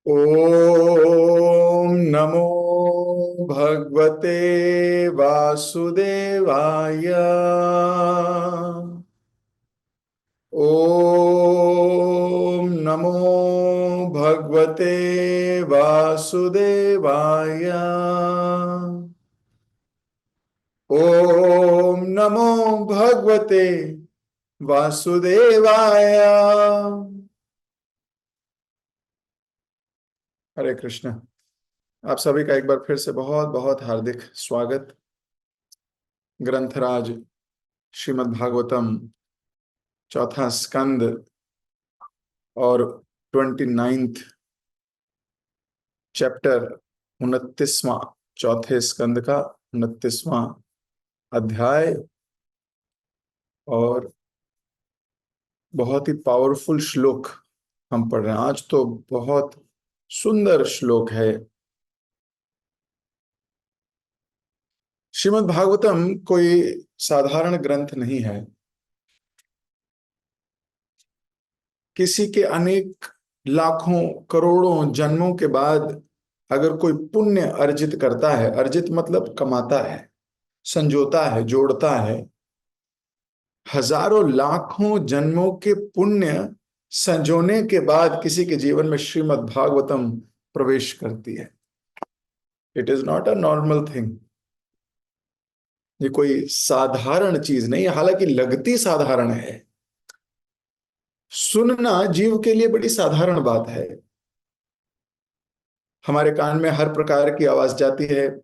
ओम नमो भगवते वासुदेवाय। ओम नमो भगवते वासुदेवाय। ओम नमो भगवते वासुदेवाय। हरे कृष्ण। आप सभी का एक बार फिर से बहुत बहुत हार्दिक स्वागत। ग्रंथराज श्रीमद् भागवतम चौथा स्कंद और 29th चैप्टर, 29वां, चौथे स्कंद का 29वां अध्याय। और बहुत ही पावरफुल श्लोक हम पढ़ रहे हैं आज। तो बहुत सुंदर श्लोक है। श्रीमद् भागवतम कोई साधारण ग्रंथ नहीं है। किसी के अनेक लाखों करोड़ों जन्मों के बाद अगर कोई पुण्य अर्जित करता है, अर्जित मतलब कमाता है, संजोता है, जोड़ता है, हजारों लाखों जन्मों के पुण्य संजोने के बाद किसी के जीवन में श्रीमद् भागवतम प्रवेश करती है। It is not a normal thing. ये कोई साधारण चीज नहीं है, हालांकि लगती साधारण है। सुनना जीव के लिए बड़ी साधारण बात है। हमारे कान में हर प्रकार की आवाज जाती है,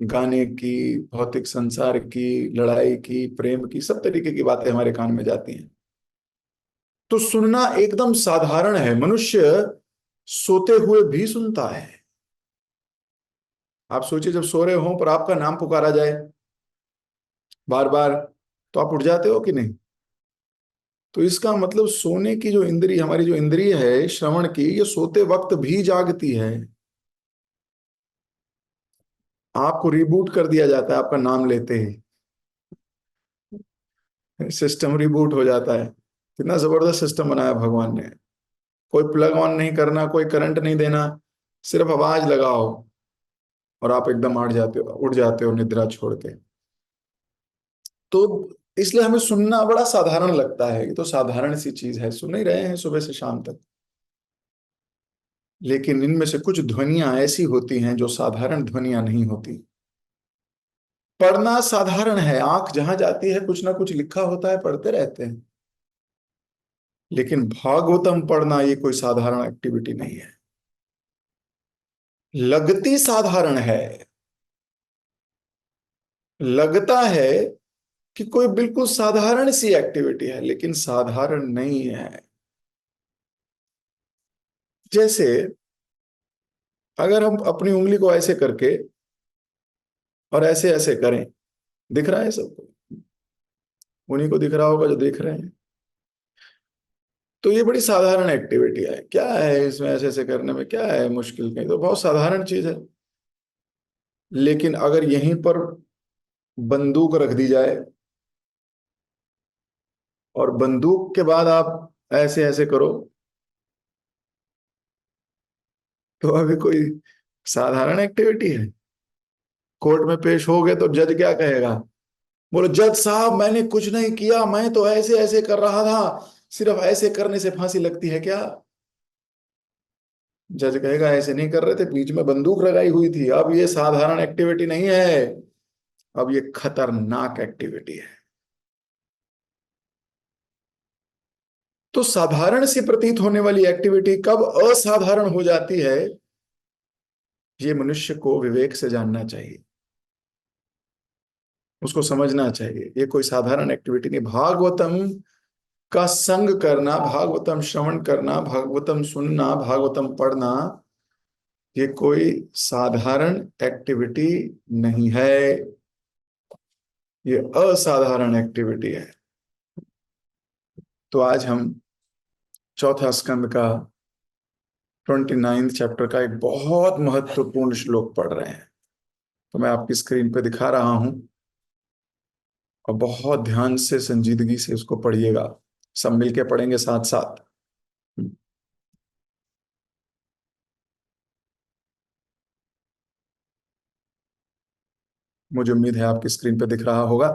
गाने की, भौतिक संसार की, लड़ाई की, प्रेम की, सब तरीके की बातें हमारे कान में जाती हैं। तो सुनना एकदम साधारण है। मनुष्य सोते हुए भी सुनता है। आप सोचिए, जब सो रहे हो पर आपका नाम पुकारा जाए बार बार, तो आप उठ जाते हो कि नहीं? तो इसका मतलब सोने की जो इंद्री, हमारी जो इंद्रिय है श्रवण की, ये सोते वक्त भी जागती है। आपको रिबूट कर दिया जाता है आपका नाम लेते ही। सिस्टम रिबूट हो जाता है। कितना जबरदस्त सिस्टम बनाया भगवान ने। कोई प्लग ऑन नहीं करना, कोई करंट नहीं देना, सिर्फ आवाज लगाओ और आप एकदम उठ जाते हो निद्रा छोड़ के। तो इसलिए हमें सुनना बड़ा साधारण लगता है। ये तो साधारण सी चीज है, सुन ही रहे हैं सुबह से शाम तक। लेकिन इनमें से कुछ ध्वनियां ऐसी होती हैं जो साधारण ध्वनियां नहीं होती। पढ़ना साधारण है, आंख जहां जाती है कुछ ना कुछ लिखा होता है, पढ़ते रहते हैं। लेकिन भागवतम पढ़ना ये कोई साधारण एक्टिविटी नहीं है। लगती साधारण है, लगता है कि कोई बिल्कुल साधारण सी एक्टिविटी है, लेकिन साधारण नहीं है। जैसे अगर हम अपनी उंगली को ऐसे करके और ऐसे ऐसे करें, दिख रहा है सबको? उन्हीं को दिख रहा होगा जो देख रहे हैं। तो ये बड़ी साधारण एक्टिविटी है। क्या है इसमें ऐसे ऐसे करने में, क्या है मुश्किल? कहीं तो बहुत साधारण चीज है। लेकिन अगर यहीं पर बंदूक रख दी जाए और बंदूक के बाद आप ऐसे ऐसे करो, तो अभी कोई साधारण एक्टिविटी है? कोर्ट में पेश हो गए तो जज क्या कहेगा? बोलो, जज साहब मैंने कुछ नहीं किया, मैं तो ऐसे ऐसे कर रहा था, सिर्फ ऐसे करने से फांसी लगती है क्या? जज कहेगा ऐसे नहीं कर रहे थे, बीच में बंदूक लगाई हुई थी। अब ये साधारण एक्टिविटी नहीं है, अब ये खतरनाक एक्टिविटी है। तो साधारण सी प्रतीत होने वाली एक्टिविटी कब असाधारण हो जाती है, ये मनुष्य को विवेक से जानना चाहिए, उसको समझना चाहिए। ये कोई साधारण एक्टिविटी नहीं। भागवतम का संग करना, भागवतम श्रवण करना, भागवतम सुनना, भागवतम पढ़ना, ये कोई साधारण एक्टिविटी नहीं है, ये असाधारण एक्टिविटी है। तो आज हम चौथा स्कंद का 29th चैप्टर का एक बहुत महत्वपूर्ण श्लोक पढ़ रहे हैं। तो मैं आपकी स्क्रीन पे दिखा रहा हूं और बहुत ध्यान से, संजीदगी से उसको पढ़िएगा। सब मिलके पढ़ेंगे साथ साथ। मुझे उम्मीद है आपकी स्क्रीन पे दिख रहा होगा।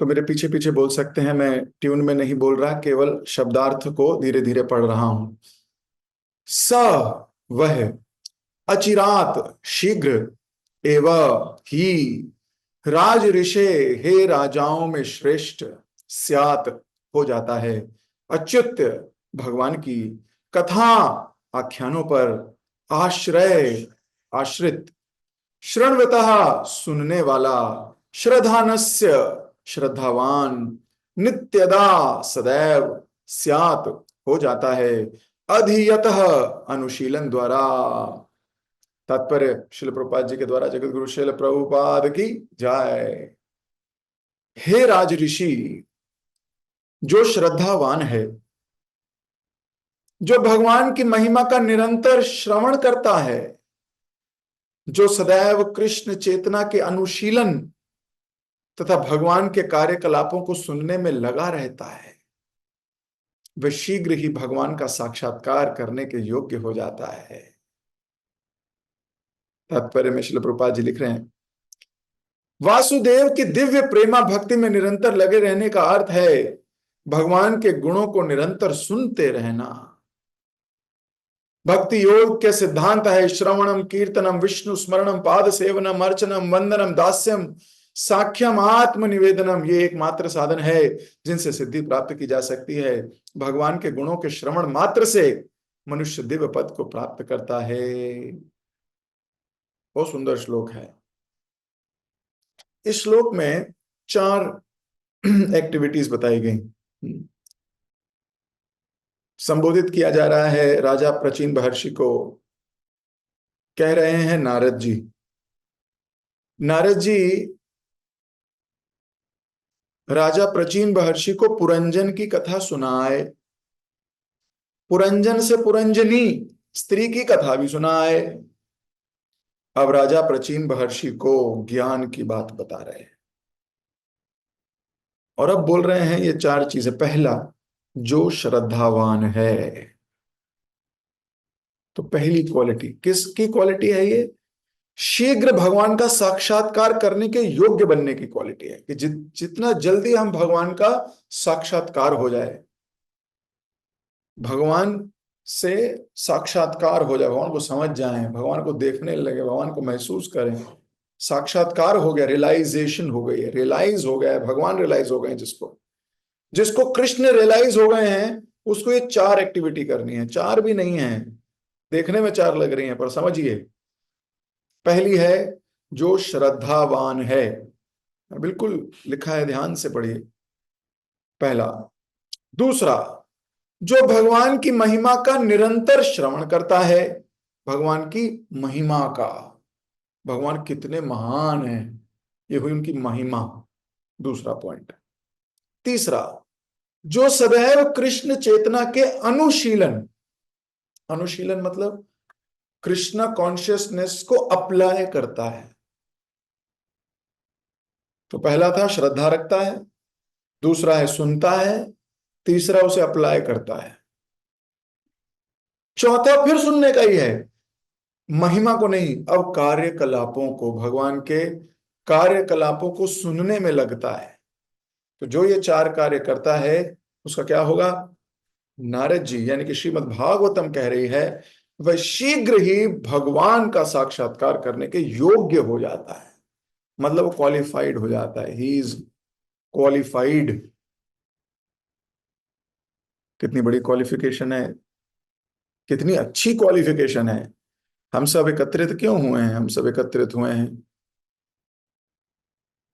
तो मेरे पीछे पीछे बोल सकते हैं, मैं ट्यून में नहीं बोल रहा, केवल शब्दार्थ को धीरे धीरे पढ़ रहा हूं। स वह अचिरात शीघ्र एव ही राज ऋषे हे राजाओं में श्रेष्ठ स्यात हो जाता है। अच्युत भगवान की कथा आख्यानों पर आश्रय आश्रित श्रृणवतः सुनने वाला श्रद्धानस्य श्रद्धावान नित्यदा सदैव स्यात् हो जाता है। अधियतः अनुशीलन द्वारा। तात्पर्य शिल प्रभुपाद जी के द्वारा जगत गुरु शिल प्रभुपाद की जय। हे राज ऋषि, जो श्रद्धावान है, जो भगवान की महिमा का निरंतर श्रवण करता है, जो सदैव कृष्ण चेतना के अनुशीलन तथा भगवान के कार्यकलापों को सुनने में लगा रहता है, वह शीघ्र ही भगवान का साक्षात्कार करने के योग्य हो जाता है। तात्पर्य में श्रील प्रभुपाद जी लिख रहे हैं, वासुदेव की दिव्य प्रेमा भक्ति में निरंतर लगे रहने का अर्थ है भगवान के गुणों को निरंतर सुनते रहना। भक्ति योग के सिद्धांत है श्रवणम कीर्तनम विष्णु स्मरणम पाद सेवनम अर्चनम वंदनम दास्यम साख्यम आत्म निवेदनम। ये एकमात्र साधन है जिनसे सिद्धि प्राप्त की जा सकती है। भगवान के गुणों के श्रवण मात्र से मनुष्य दिव्य पद को प्राप्त करता है। बहुत सुंदर श्लोक है। इस श्लोक में 4 एक्टिविटीज बताई गई। संबोधित किया जा रहा है राजा प्राचीन महर्षि को। कह रहे हैं नारद जी, नारद जी राजा प्राचीन महर्षि को पुरंजन की कथा सुनाए, पुरंजन से पुरंजनी स्त्री की कथा भी सुनाए। अब राजा प्राचीन महर्षि को ज्ञान की बात बता रहे हैं और अब बोल रहे हैं ये 4 चीजें। पहला, जो श्रद्धावान है। तो पहली क्वालिटी किसकी क्वालिटी है? ये शीघ्र भगवान का साक्षात्कार करने के योग्य बनने की क्वालिटी है कि जितना जल्दी हम भगवान का साक्षात्कार हो जाए, भगवान से साक्षात्कार हो जाए, भगवान को समझ जाएं, भगवान को देखने लगे, भगवान को महसूस करें। साक्षात्कार हो गया, रियलाइजेशन हो गई है, रियलाइज हो गया है, भगवान रियलाइज हो गए। जिसको जिसको कृष्ण रियलाइज हो गए हैं उसको ये 4 एक्टिविटी करनी है। 4 भी नहीं है, देखने में 4 लग रही हैं पर समझिए। पहली है जो श्रद्धावान है, बिल्कुल लिखा है, ध्यान से पढ़िए। पहला। दूसरा, जो भगवान की महिमा का निरंतर श्रवण करता है, भगवान की महिमा का, भगवान कितने महान हैं, ये हुई उनकी महिमा, दूसरा पॉइंट। तीसरा, जो सदैव कृष्ण चेतना के अनुशीलन, अनुशीलन मतलब कृष्णा कॉन्शियसनेस को अप्लाई करता है। तो पहला था श्रद्धा रखता है, दूसरा है सुनता है, तीसरा उसे अप्लाई करता है, चौथा फिर सुनने का ही है, महिमा को नहीं, अब कार्यकलापों को, भगवान के कार्यकलापों को सुनने में लगता है। तो जो ये 4 कार्य करता है उसका क्या होगा? नारद जी यानी कि श्रीमद् भागवतम कह रही है वह शीघ्र ही भगवान का साक्षात्कार करने के योग्य हो जाता है। मतलब वो क्वालिफाइड हो जाता है, ही इज क्वालिफाइड। कितनी बड़ी क्वालिफिकेशन है, कितनी अच्छी क्वालिफिकेशन है। हम सब एकत्रित क्यों हुए हैं? हम सब एकत्रित हुए हैं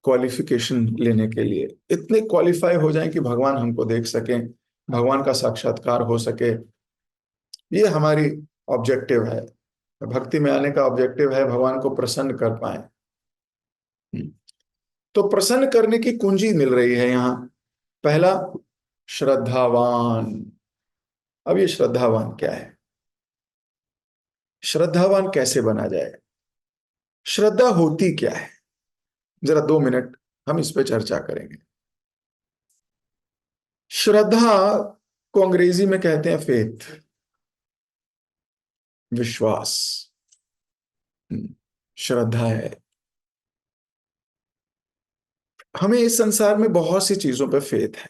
क्वालिफिकेशन लेने के लिए। इतने क्वालिफाई हो जाएं कि भगवान हमको देख सकें, भगवान का साक्षात्कार हो सके। ये हमारी ऑब्जेक्टिव है, भक्ति में आने का ऑब्जेक्टिव है भगवान को प्रसन्न कर पाए। तो प्रसन्न करने की कुंजी मिल रही है यहां। पहला, श्रद्धावान। अब ये श्रद्धावान क्या है? श्रद्धावान कैसे बना जाए? श्रद्धा होती क्या है? जरा 2 मिनट हम इस पे चर्चा करेंगे। श्रद्धा को अंग्रेजी में कहते हैं फेथ, विश्वास। श्रद्धा है। हमें इस संसार में बहुत सी चीजों पर फेथ है।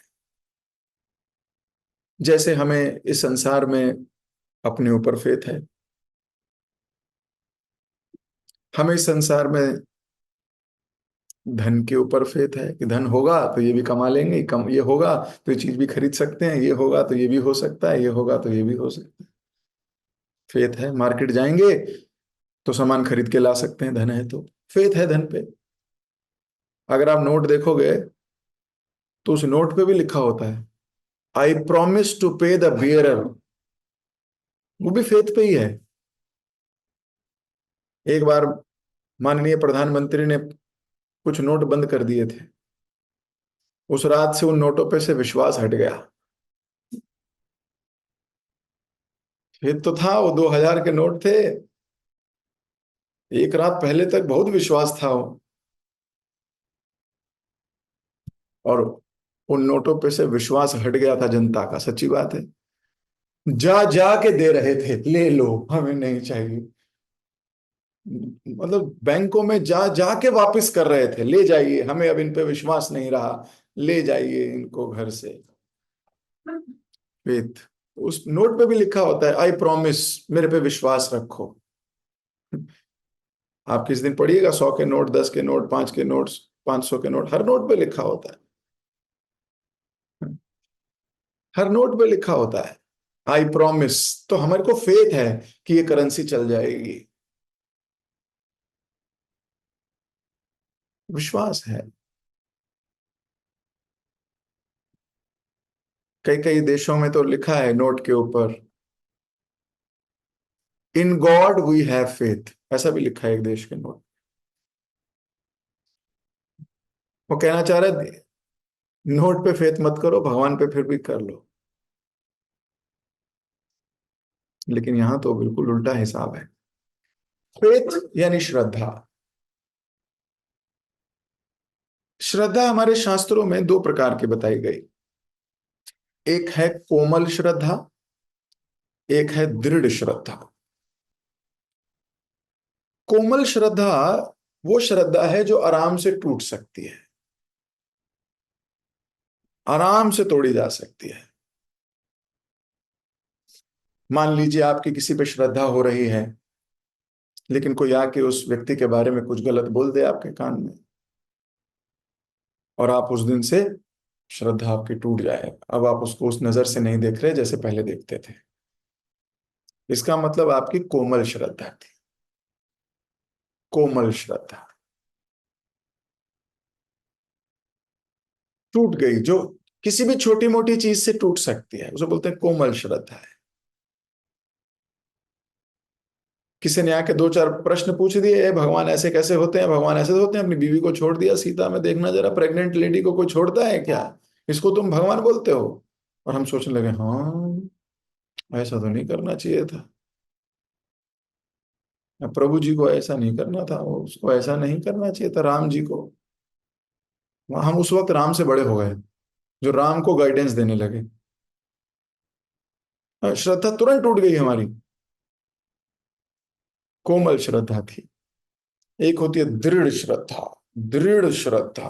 जैसे हमें इस संसार में अपने ऊपर फेथ है। हमें इस संसार में धन के ऊपर फेथ है कि धन होगा तो ये भी कमा लेंगे, कम ये होगा तो ये चीज भी खरीद सकते हैं, ये होगा तो ये भी हो सकता है, ये होगा तो ये भी हो सकता है। फेथ है, मार्केट जाएंगे तो सामान खरीद के ला सकते हैं, धन है तो। फेथ है धन पे। अगर आप नोट देखोगे तो उस नोट पे भी लिखा होता है, आई प्रॉमिस टू पे द बियरर। वो भी फेथ पे ही है। एक बार माननीय प्रधानमंत्री ने कुछ नोट बंद कर दिए थे। उस रात से उन नोटों पे से विश्वास हट गया। फेथ तो था, वो 2000 के नोट थे। एक रात पहले तक बहुत विश्वास था वो। और उन नोटों पे से विश्वास हट गया था जनता का, सच्ची बात है। जा जा के दे रहे थे, ले लो हमें नहीं चाहिए। मतलब बैंकों में जा जा के वापस कर रहे थे, ले जाइए हमें अब इन पे विश्वास नहीं रहा, ले जाइए इनको घर से। फेथ। उस नोट पे भी लिखा होता है, आई प्रॉमिस, मेरे पे विश्वास रखो। आप किस दिन पढ़िएगा, 100 के नोट, 10 के नोट, 5 के नोट, 500 के नोट, हर नोट पे लिखा होता है। हर नोट पे लिखा होता है आई प्रॉमिस। तो हमारे को फेथ है कि ये करेंसी चल जाएगी। विश्वास है। कई कई देशों में तो लिखा है नोट के ऊपर, in God we have faith. ऐसा भी लिखा है एक देश के नोट। वो कहना चाह रहे थे, नोट पे फेथ मत करो, भगवान पे फिर भी कर लो। लेकिन यहां तो बिल्कुल उल्टा हिसाब है। फेथ यानी श्रद्धा। श्रद्धा हमारे शास्त्रों में दो प्रकार की बताई गई। एक है कोमल श्रद्धा, एक है दृढ़ श्रद्धा। कोमल श्रद्धा वो श्रद्धा है जो आराम से टूट सकती है, आराम से तोड़ी जा सकती है। मान लीजिए आपकी किसी पे श्रद्धा हो रही है, लेकिन कोई आके उस व्यक्ति के बारे में कुछ गलत बोल दे आपके कान में, और आप उस दिन से श्रद्धा आपकी टूट जाए। अब आप उसको उस नजर से नहीं देख रहे जैसे पहले देखते थे। इसका मतलब आपकी कोमल श्रद्धा थी। कोमल श्रद्धा टूट गई, जो किसी भी छोटी मोटी चीज से टूट सकती है, उसे बोलते हैं कोमल श्रद्धा है। किसी ने आके दो चार प्रश्न पूछ दिए, भगवान ऐसे कैसे होते हैं, भगवान ऐसे होते हैं, अपनी बीवी को छोड़ दिया सीता में, देखना जरा प्रेग्नेंट लेडी को कोई छोड़ता है क्या, इसको तुम भगवान बोलते हो। और हम सोचने लगे, हाँ ऐसा तो नहीं करना चाहिए था, प्रभु जी को ऐसा नहीं करना था, उसको ऐसा नहीं करना चाहिए था, राम जी को। हम उस वक्त राम से बड़े हो गए, जो राम को गाइडेंस देने लगे। श्रद्धा तुरंत टूट गई हमारी। कोमल श्रद्धा थी। एक होती है दृढ़ श्रद्धा। दृढ़ श्रद्धा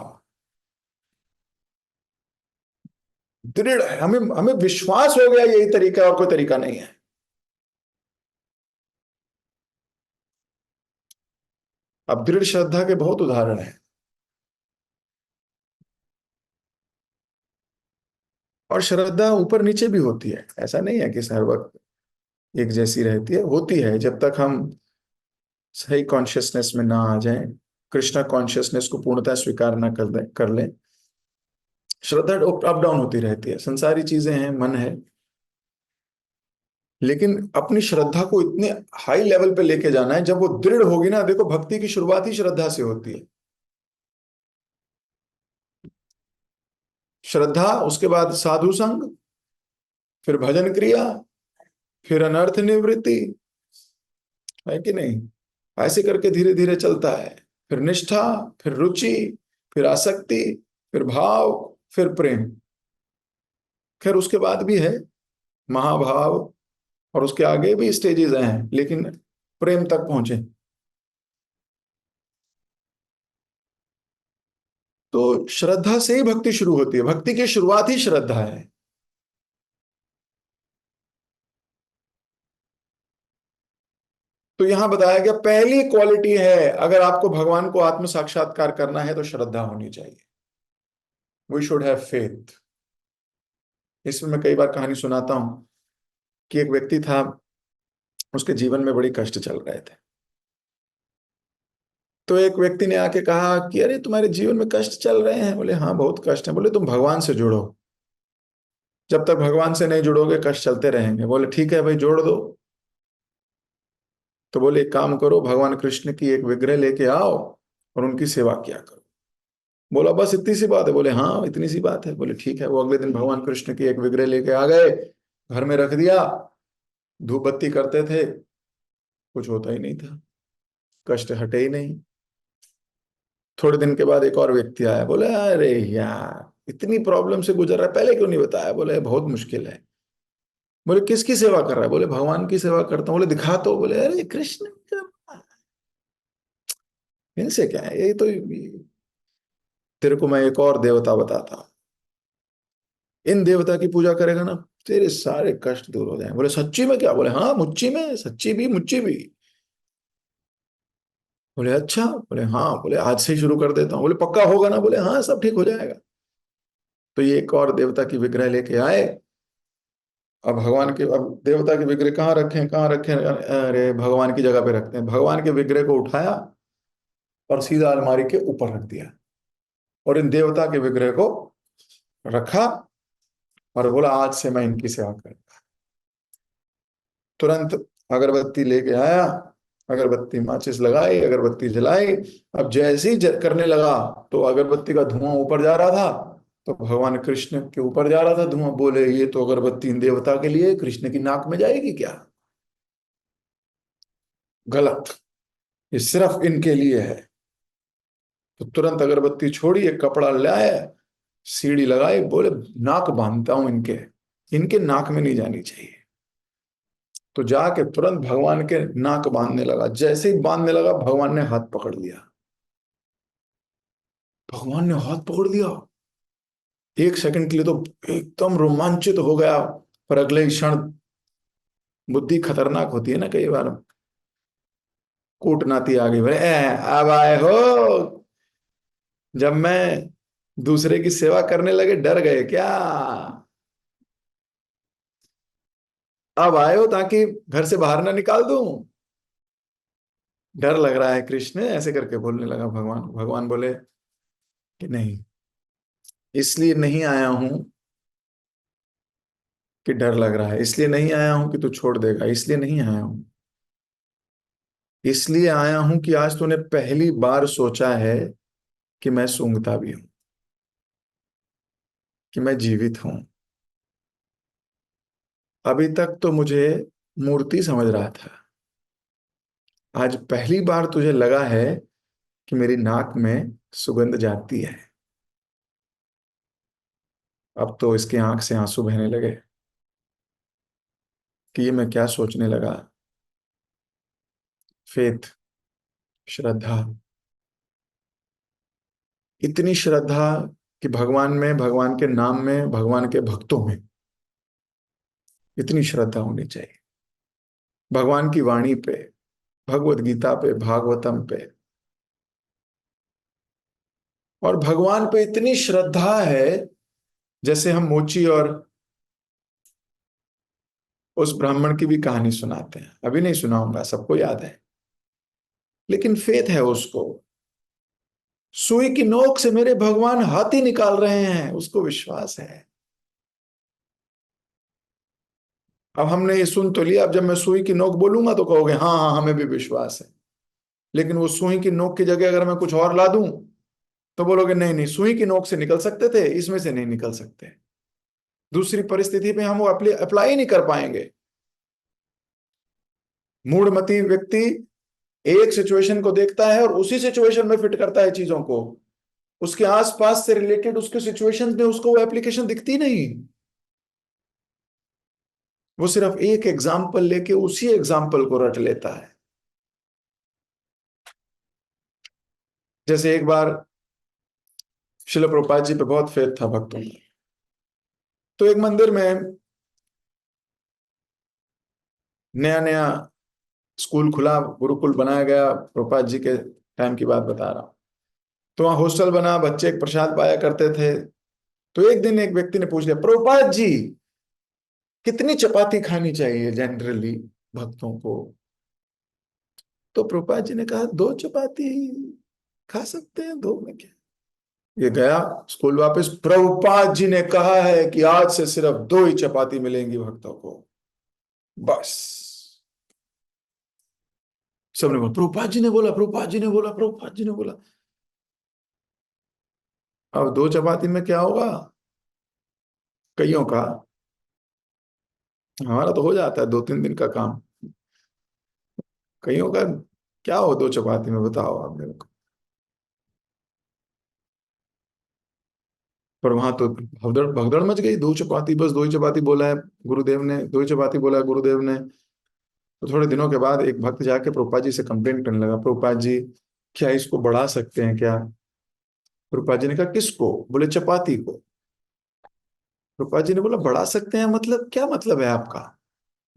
दृढ़ है, हमें हमें विश्वास हो गया यही तरीका, और कोई तरीका नहीं है। अब दृढ़ श्रद्धा के बहुत उदाहरण हैं। और श्रद्धा ऊपर नीचे भी होती है, ऐसा नहीं है कि हर वक्त एक जैसी रहती है, होती है जब तक हम सही कॉन्शियसनेस में ना आ जाएं, कृष्णा कॉन्शियसनेस को पूर्णतः स्वीकार ना कर लें। श्रद्धा अप डाउन होती रहती है, संसारी चीजें हैं, मन है। लेकिन अपनी श्रद्धा को इतने हाई लेवल पे लेके जाना है, जब वो दृढ़ होगी ना, देखो भक्ति की शुरुआत ही श्रद्धा से होती है। श्रद्धा, उसके बाद साधु संग, फिर भजन क्रिया, फिर अनर्थ निवृत्ति, है कि नहीं। ऐसे करके धीरे धीरे चलता है। फिर निष्ठा, फिर रुचि, फिर आसक्ति, फिर भाव, फिर प्रेम। खैर उसके बाद भी है महाभाव, और उसके आगे भी स्टेजेस हैं, लेकिन प्रेम तक पहुंचे। तो श्रद्धा से ही भक्ति शुरू होती है, भक्ति की शुरुआत ही श्रद्धा है। तो यहां बताया गया पहली क्वालिटी है, अगर आपको भगवान को आत्म साक्षात्कार करना है तो श्रद्धा होनी चाहिए। We should have faith. इसमें मैं कई बार कहानी सुनाता हूं कि एक व्यक्ति था, उसके जीवन में बड़ी कष्ट चल रहे थे। तो एक व्यक्ति ने आके कहा कि अरे तुम्हारे जीवन में कष्ट चल रहे हैं? बोले हाँ बहुत कष्ट है। बोले तुम भगवान से जुड़ो, जब तक भगवान से नहीं जुड़ोगे कष्ट चलते रहेंगे। बोले ठीक है भाई जोड़ दो। तो बोले एक काम करो, भगवान कृष्ण की एक विग्रह लेके आओ और उनकी सेवा किया करो। बोला बस इतनी सी बात है? बोले हाँ इतनी सी बात है। बोले ठीक है। वो अगले दिन भगवान कृष्ण की एक विग्रह लेके आ गए, घर में रख दिया, धूप बत्ती करते थे, कुछ होता ही नहीं था, कष्ट हटे ही नहीं। थोड़े दिन के बाद एक और व्यक्ति आया, बोले अरे यार इतनी प्रॉब्लम से गुजर रहा है, पहले क्यों नहीं बताया? बोले बहुत मुश्किल है। बोले किसकी सेवा कर रहा है? बोले भगवान की सेवा करता हूँ। बोले दिखा तो। बोले अरे कृष्ण इनसे क्या है, ये तो तेरे को मैं एक और देवता बताता हूँ, इन देवता की पूजा करेगा ना तेरे सारे कष्ट दूर हो जाएंगे। बोले सच्ची में क्या? बोले हाँ मुच्ची में, सच्ची भी मुच्ची भी। बोले अच्छा? बोले हाँ। बोले आज से ही शुरू कर देता हूँ। बोले पक्का होगा ना? बोले हाँ सब ठीक हो जाएगा। तो ये एक और देवता की विग्रह लेके आए। अब भगवान के, अब देवता के विग्रह कहाँ रखें कहाँ रखें, अरे भगवान की जगह पे रखते हैं। भगवान के विग्रह को उठाया और सीधा अलमारी के ऊपर रख दिया, और इन देवता के विग्रह को रखा और बोला आज से मैं इनकी सेवा करूंगा। तुरंत अगरबत्ती लेके आया, अगरबत्ती माचिस लगाई, अगरबत्ती जलाई। अब जैसे ही करने लगा तो अगरबत्ती का धुआं ऊपर जा रहा था, तो भगवान कृष्ण के ऊपर जा रहा था धुआं। बोले ये तो अगरबत्ती इन देवता के लिए, कृष्ण की नाक में जाएगी क्या? गलत, ये सिर्फ इनके लिए है। तो तुरंत अगरबत्ती छोड़ी, एक कपड़ा लाए, सीढ़ी लगाई, बोले नाक बांधता हूं इनके, इनके नाक में नहीं जानी चाहिए। तो जाके तुरंत भगवान के नाक बांधने लगा। जैसे ही बांधने लगा भगवान ने हाथ पकड़ लिया। भगवान ने हाथ पकड़ लिया, एक सेकंड के लिए तो एकदम रोमांचित हो गया, पर अगले ही क्षण, बुद्धि खतरनाक होती है ना कई बार, कूटनाती आ गई। बोले अब आए हो, जब मैं दूसरे की सेवा करने लगे डर गए क्या? अब आए हो ताकि घर से बाहर ना निकाल दूं? डर लग रहा है कृष्ण, ऐसे करके बोलने लगा भगवान। भगवान बोले कि नहीं, इसलिए नहीं आया हूं कि डर लग रहा है, इसलिए नहीं आया हूं कि तू छोड़ देगा, इसलिए नहीं आया हूं, इसलिए आया हूं कि आज तूने पहली बार सोचा है कि मैं सूंघता भी हूं, कि मैं जीवित हूं। अभी तक तो मुझे मूर्ति समझ रहा था, आज पहली बार तुझे लगा है कि मेरी नाक में सुगंध जाती है। अब तो इसकी आंख से आंसू बहने लगे कि ये मैं क्या सोचने लगा। फेथ, श्रद्धा, इतनी श्रद्धा कि भगवान में, भगवान के नाम में, भगवान के भक्तों में इतनी श्रद्धा होनी चाहिए। भगवान की वाणी पे, भगवत गीता पे, भागवतम पे, और भगवान पे इतनी श्रद्धा है, जैसे हम मोची और उस ब्राह्मण की भी कहानी सुनाते हैं, अभी नहीं सुनाऊंगा, सबको याद है, लेकिन फेथ है उसको। सुई की नोक से मेरे भगवान हाथी निकाल रहे हैं, उसको विश्वास है। अब हमने ये सुन तो लिया, अब जब मैं सुई की नोक बोलूंगा तो कहोगे हाँ हाँ हमें भी विश्वास है, लेकिन वो सुई की नोक की जगह अगर मैं कुछ और ला दूं तो बोलोगे नहीं नहीं, सुई की नोक से निकल सकते थे, इसमें से नहीं निकल सकते। दूसरी परिस्थिति में हम वो अप्लाई ही नहीं कर पाएंगे। मूढ़मती व्यक्ति एक सिचुएशन को देखता है और उसी सिचुएशन में फिट करता है चीजों को, उसके आसपास से रिलेटेड उसके सिचुएशंस में उसको वो एप्लीकेशन दिखती नहीं। वो सिर्फ एक एग्जाम्पल लेके उसी एग्जाम्पल को रट लेता है। जैसे एक बार शिल प्रभुपाद जी पे बहुत फेथ था भक्तों का। तो एक मंदिर में नया नया स्कूल खुला, गुरुकुल बनाया गया, प्रभुपाद जी के टाइम की बात बता रहा हूं। तो वहां हॉस्टल बना, बच्चे एक प्रसाद पाया करते थे। तो एक दिन एक व्यक्ति ने पूछ लिया, प्रभुपाद जी कितनी चपाती खानी चाहिए जनरली भक्तों को? तो प्रभुपाद जी ने कहा, दो चपाती खा सकते हैं, दो में क्या। ये गया स्कूल वापस, प्रभुपाद जी ने कहा है कि आज से सिर्फ दो ही चपाती मिलेंगी भक्तों को, बस। सबने बोला प्रभुपाद जी ने बोला, प्रभुपाद जी ने बोला, प्रभुपाद जी ने बोला। अब दो चपाती में क्या होगा? कईयों का, हमारा तो हो जाता है 2-3 दिन का काम, कईयों का क्या हो दो चपाती में, बताओ आप मेरे को। पर वहां तो भगदड़ भगदड़ मच गई, दो चपाती, बस दो ही चपाती बोला है गुरुदेव ने, दो ही चपाती बोला है गुरुदेव ने। तो थोड़े दिनों के बाद एक भक्त जाके प्रभुपाद जी से कंप्लेंट करने लगा, प्रभुपाद जी क्या इसको बढ़ा सकते हैं क्या? प्रभुपाद जी ने कहा, किसको? बोले चपाती को। प्रभुपाद जी ने बोला, बढ़ा सकते हैं मतलब क्या मतलब है आपका?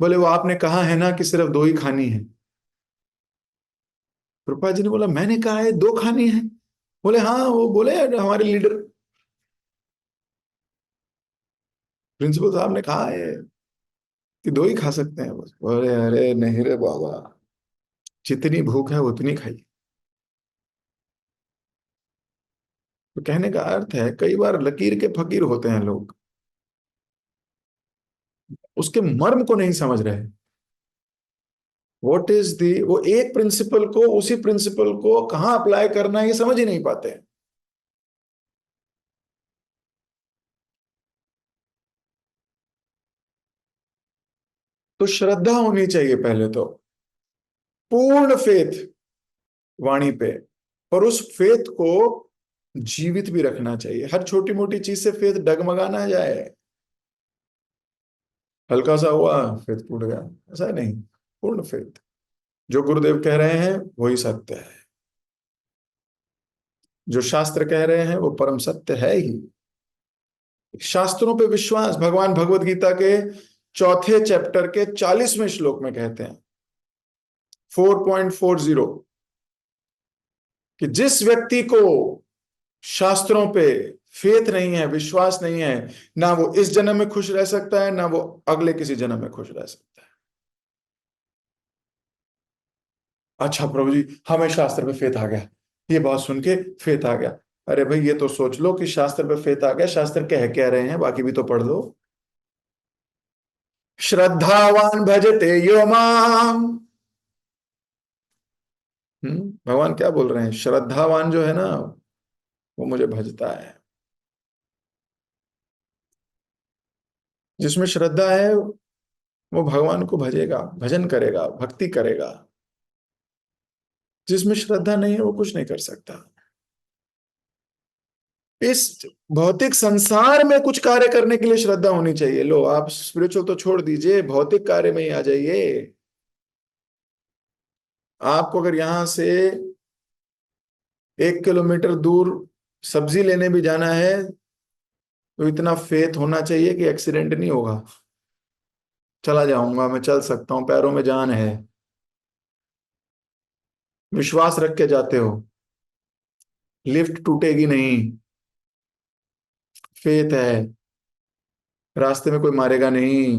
बोले वो आपने कहा है ना कि सिर्फ दो ही खानी है। प्रभुपाद जी ने बोला, मैंने कहा है दो खानी है? बोले हाँ, वो बोले हमारे लीडर प्रिंसिपल साहब ने कहा है कि दो ही खा सकते हैं बस। बोले अरे नहीं रे बाबा, जितनी भूख है उतनी खाइए। तो कहने का अर्थ है, कई बार लकीर के फकीर होते हैं लोग, उसके मर्म को नहीं समझ रहे। व्हाट इज दी, वो एक प्रिंसिपल को, उसी प्रिंसिपल को कहाँ अप्लाई करना है ये समझ ही नहीं पाते। तो श्रद्धा होनी चाहिए पहले तो, पूर्ण फेथ वाणी पे। और उस फेथ को जीवित भी रखना चाहिए, हर छोटी मोटी चीज से फेथ डगमगा ना जाए। हल्का सा हुआ फेथ टूट गया, ऐसा नहीं, पूर्ण फेथ। जो गुरुदेव कह रहे हैं वही सत्य है, जो शास्त्र कह रहे हैं वो परम सत्य है ही। शास्त्रों पे विश्वास, भगवान भगवत गीता के चौथे चैप्टर के 40वें श्लोक में कहते हैं, 4.40, कि जिस व्यक्ति को शास्त्रों पे फेथ नहीं है, विश्वास नहीं है, ना वो इस जन्म में खुश रह सकता है, ना वो अगले किसी जन्म में खुश रह सकता है। अच्छा प्रभु जी, हमें शास्त्र पे फेथ आ गया, ये बात सुन के फेथ आ गया। अरे भाई, ये तो सोच लो कि शास्त्र पे फेथ आ गया, शास्त्र कह रहे हैं, बाकी भी तो पढ़ लो। श्रद्धावान भजते यो माम। भगवान क्या बोल रहे हैं? श्रद्धावान जो है ना, वो मुझे भजता है। जिसमें श्रद्धा है वो भगवान को भजेगा, भजन करेगा, भक्ति करेगा। जिसमें श्रद्धा नहीं है वो कुछ नहीं कर सकता। इस भौतिक संसार में कुछ कार्य करने के लिए श्रद्धा होनी चाहिए। लो, आप स्पिरिचुअल तो छोड़ दीजिए, भौतिक कार्य में ही आ जाइए। आपको अगर यहां से 1 किलोमीटर दूर सब्जी लेने भी जाना है, तो इतना फेथ होना चाहिए कि एक्सीडेंट नहीं होगा, चला जाऊंगा, मैं चल सकता हूं, पैरों में जान है। विश्वास रख के जाते हो, लिफ्ट टूटेगी नहीं, फेथ है, रास्ते में कोई मारेगा नहीं,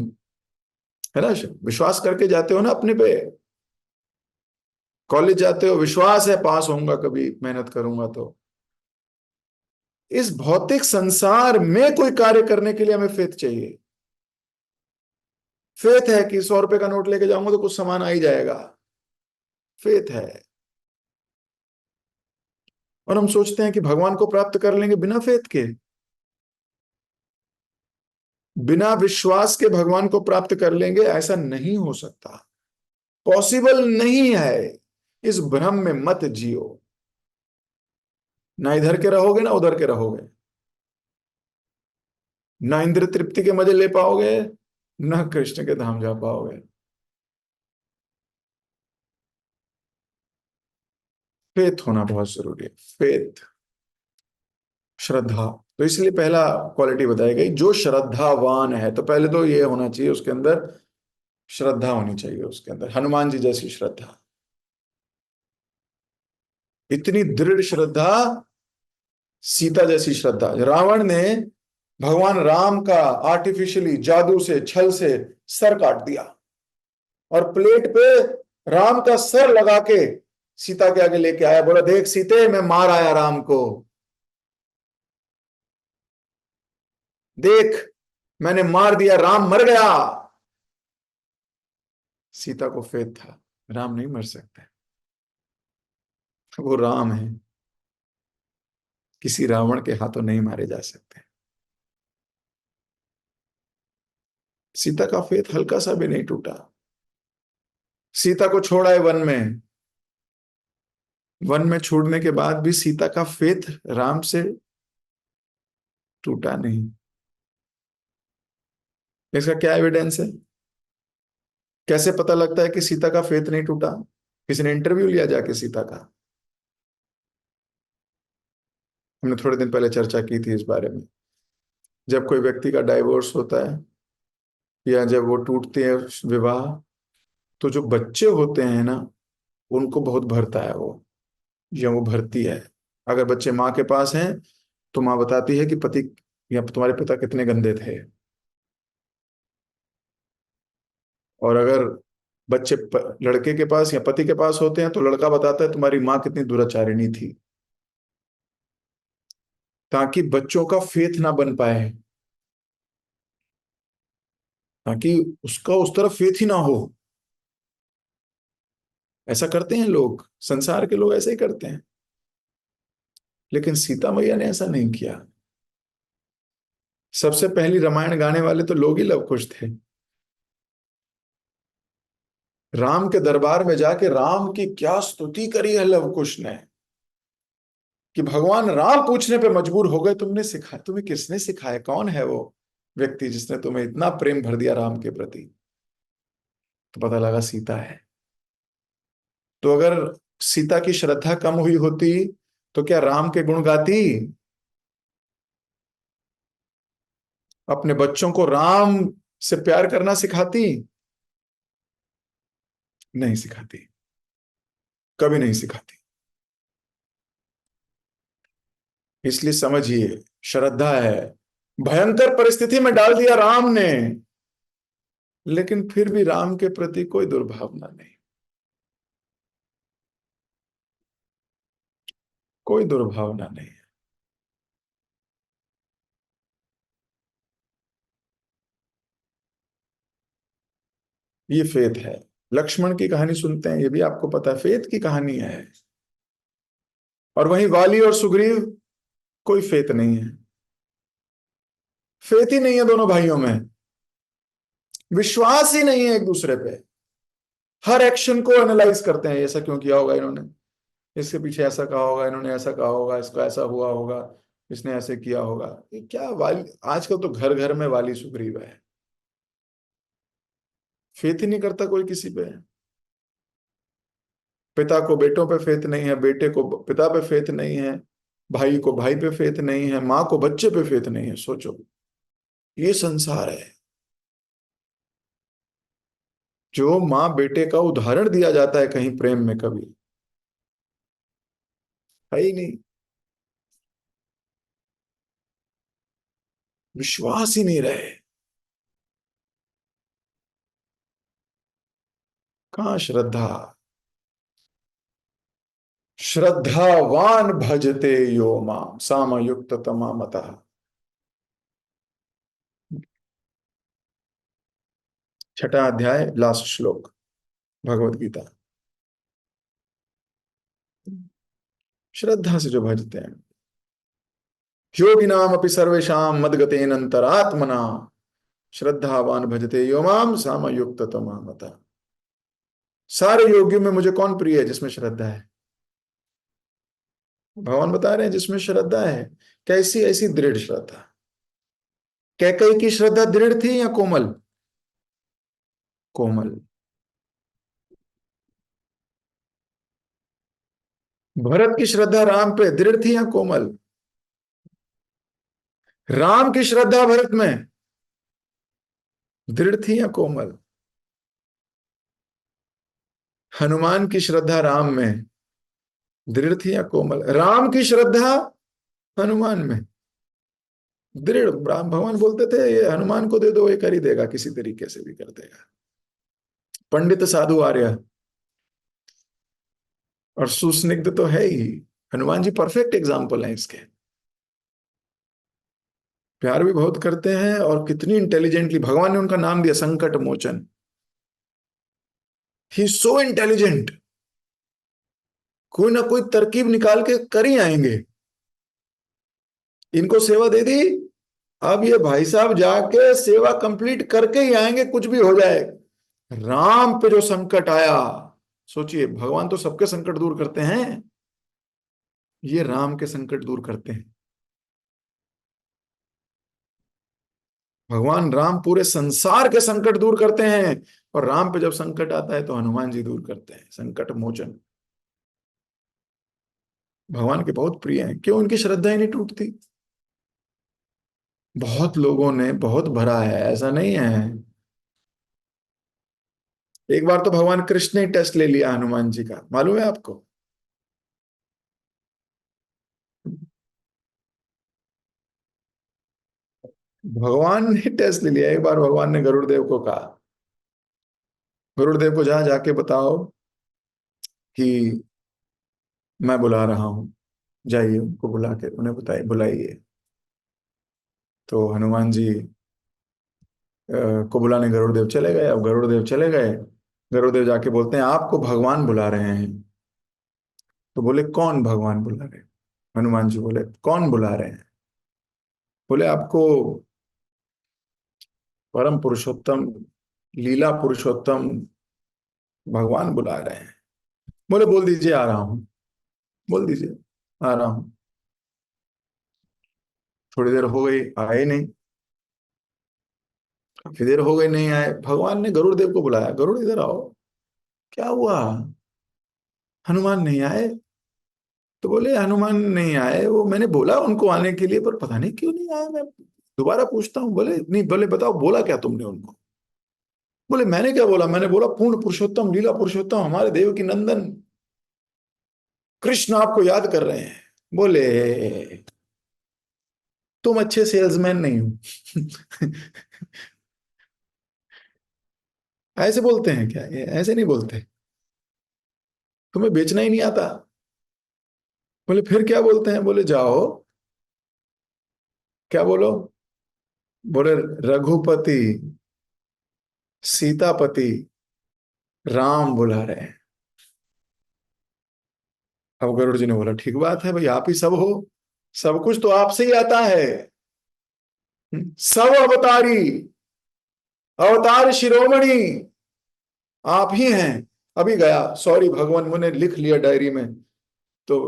है ना? विश्वास करके जाते हो ना अपने पे। कॉलेज जाते हो, विश्वास है पास होऊंगा, कभी मेहनत करूंगा तो। इस भौतिक संसार में कोई कार्य करने के लिए हमें फेथ चाहिए। फेथ है कि 100 रुपए का नोट लेके जाऊंगा तो कुछ सामान आ ही जाएगा, फेथ है। और हम सोचते हैं कि भगवान को प्राप्त कर लेंगे बिना फेथ के, बिना विश्वास के भगवान को प्राप्त कर लेंगे, ऐसा नहीं हो सकता, पॉसिबल नहीं है। इस भ्रम में मत जियो, ना इधर के रहोगे ना उधर के रहोगे, ना इंद्र तृप्ति के मजे ले पाओगे, ना कृष्ण के धाम जा पाओगे। फेथ होना बहुत जरूरी है, फेथ। श्रद्धा। तो इसलिए पहला क्वालिटी बताई गई, जो श्रद्धावान है। तो पहले तो ये होना चाहिए उसके अंदर, श्रद्धा होनी चाहिए उसके अंदर, हनुमान जी जैसी श्रद्धा, इतनी दृढ़ श्रद्धा, सीता जैसी श्रद्धा। रावण ने भगवान राम का आर्टिफिशियली जादू से, छल से सर काट दिया, और प्लेट पे राम का सर लगा के सीता के आगे लेके आया, बोला देख सीते, मैं मार आया राम को, देख मैंने मार दिया, राम मर गया। सीता को फेथ था, राम नहीं मर सकते, वो राम है, किसी रावण के हाथों नहीं मारे जा सकते। सीता का फेथ हल्का सा भी नहीं टूटा। सीता को छोड़ा है वन में, वन में छोड़ने के बाद भी सीता का फेथ राम से टूटा नहीं। इसका क्या एविडेंस है? कैसे पता लगता है कि सीता का फेथ नहीं टूटा? किसी ने इंटरव्यू लिया जाके सीता का? हमने थोड़े दिन पहले चर्चा की थी इस बारे में। जब कोई व्यक्ति का डाइवोर्स होता है या जब वो टूटते हैं विवाह, तो जो बच्चे होते हैं ना, उनको बहुत भरता है वो, या वो भरती है। अगर बच्चे माँ के पास हैं तो माँ बताती है कि पति या तुम्हारे पिता कितने गंदे थे, और अगर बच्चे लड़के के पास या पति के पास होते हैं तो लड़का बताता है तुम्हारी माँ कितनी दुराचारिणी थी, ताकि बच्चों का फेथ ना बन पाए, ताकि उसका उस तरफ फेथ ही ना हो। ऐसा करते हैं लोग, संसार के लोग ऐसे ही करते हैं, लेकिन सीता मैया ने ऐसा नहीं किया। सबसे पहली रामायण गाने वाले तो लोग ही लव कुश थे। राम के दरबार में जाके राम की क्या स्तुति करी है लव कुश ने, कि भगवान राम पूछने पे मजबूर हो गए, तुमने सिखा, तुम्हें किसने सिखाया, कौन है वो व्यक्ति जिसने तुम्हें इतना प्रेम भर दिया राम के प्रति? तो पता लगा सीता है। तो अगर सीता की श्रद्धा कम हुई होती तो क्या राम के गुण गाती? अपने बच्चों को राम से प्यार करना सिखाती? नहीं सिखाती, कभी नहीं सिखाती। इसलिए समझिए, श्रद्धा है। भयंकर परिस्थिति में डाल दिया राम ने, लेकिन फिर भी राम के प्रति कोई दुर्भावना नहीं, कोई दुर्भावना नहीं। ये फेथ है। लक्ष्मण की कहानी सुनते हैं, ये भी आपको पता है फेथ की कहानी है। और वहीं वाली और सुग्रीव, कोई फेथ नहीं है, फेथ ही नहीं है दोनों भाइयों में, विश्वास ही नहीं है एक दूसरे पे। हर एक्शन को एनालाइज करते हैं, ऐसा क्यों किया होगा इन्होंने, इसके पीछे ऐसा कहा होगा, इन्होंने ऐसा कहा होगा, इसको ऐसा हुआ होगा, इसने ऐसे किया होगा। ये क्या वाली, आजकल तो घर घर में वाली सुग्रीव है। फेथ ही नहीं करता कोई किसी पे। पिता को बेटों पे फेथ नहीं है, बेटे को पिता पे फेथ नहीं है, भाई को भाई पे फेथ नहीं है, माँ को बच्चे पे फेथ नहीं है। सोचो, ये संसार है। जो माँ बेटे का उदाहरण दिया जाता है कहीं प्रेम में, कभी है ही नहीं। विश्वास ही नहीं रहे। कहाँ श्रद्धा? श्रद्धावान भजते यो माम सामयुक्त तमा मतः। छठा अध्याय, लास्ट श्लोक, भगवत गीता। श्रद्धा से जो भजते हैं, योगिनाम अपि सर्वेषां मद्गतेन अंतरात्मना, श्रद्धावान भजते यो माम सामयुक्त तमा मतः। सारे योगियों में मुझे कौन प्रिय है? जिसमें श्रद्धा है। भगवान बता रहे हैं जिसमें श्रद्धा है। कैसी? ऐसी दृढ़ श्रद्धा। कैकई की श्रद्धा दृढ़ थी या कोमल? कोमल। भरत की श्रद्धा राम पे दृढ़ थी या कोमल? राम की श्रद्धा भरत में दृढ़ थी या कोमल? हनुमान की श्रद्धा राम में दृढ़ थी या कोमल? राम की श्रद्धा हनुमान में दृढ़। राम भगवान बोलते थे ये हनुमान को दे दो, ये कर ही देगा, किसी तरीके से भी कर देगा। पंडित साधु आर्य और सुस्निग्ध तो है ही। हनुमान जी परफेक्ट एग्जाम्पल हैं इसके। प्यार भी बहुत करते हैं और कितनी इंटेलिजेंटली भगवान ने उनका नाम दिया संकट मोचन। ही सो इंटेलिजेंट, कोई ना कोई तरकीब निकाल के कर ही आएंगे। इनको सेवा दे दी, अब ये भाई साहब जाके सेवा कंप्लीट करके ही आएंगे, कुछ भी हो जाए। राम पे जो संकट आया, सोचिए भगवान तो सबके संकट दूर करते हैं, ये राम के संकट दूर करते हैं। भगवान राम पूरे संसार के संकट दूर करते हैं, और राम पे जब संकट आता है तो हनुमान जी दूर करते हैं, संकट मोचन। भगवान के बहुत प्रिय हैं, क्यों? उनकी श्रद्धा ही नहीं टूटती। बहुत लोगों ने बहुत भरा है, ऐसा नहीं है। एक बार तो भगवान कृष्ण ने टेस्ट ले लिया हनुमान जी का, मालूम है आपको? भगवान ने टेस्ट ले लिया। एक बार भगवान ने गरुड़ देव को कहा, गरुड़ देव को जहां जाके बताओ कि मैं बुला रहा हूं, जाइए उनको बुला के उन्हें बताइए, बुलाइए। तो हनुमान जी को बुलाने गरुड़ देव चले गए। अब गरुड़ देव चले गए, गरुड़ देव जाके बोलते हैं आपको भगवान बुला रहे हैं। तो बोले कौन भगवान बुला रहे हैं? हनुमान जी बोले कौन बुला रहे हैं? बोले आपको परम पुरुषोत्तम, लीला पुरुषोत्तम भगवान बुला रहे हैं। बोले बोल दीजिए आ रहा हूं, बोल दीजिए आ रहा हूं। थोड़ी देर हो गई, आए नहीं। काफी देर हो गई, नहीं आए। भगवान ने गरुड़ देव को बुलाया, गरुड़ इधर आओ, क्या हुआ? हनुमान नहीं आए। तो बोले हनुमान नहीं आए, वो मैंने बोला उनको आने के लिए, पर पता नहीं क्यों नहीं आए। मैं दोबारा पूछता हूँ। बोले नहीं, बोले बताओ बोला क्या तुमने उनको? बोले मैंने क्या बोला? मैंने बोला पूर्ण पुरुषोत्तम, लीला पुरुषोत्तम, हमारे देव की नंदन कृष्ण आपको याद कर रहे हैं। बोले तुम अच्छे सेल्समैन नहीं हो। ऐसे बोलते हैं क्या? ये ऐसे नहीं बोलते। तुम्हें बेचना ही नहीं आता। बोले फिर क्या बोलते हैं? बोले जाओ, क्या बोलो? बोले रघुपति सीतापति राम बुला रहे हैं। अब गरुड़ जी ने बोला ठीक बात है भाई, आप ही सब हो, सब कुछ तो आपसे ही आता है। सब अवतारी, अवतार शिरोमणि आप ही हैं। अभी गया, सॉरी भगवान, मैंने लिख लिया डायरी में। तो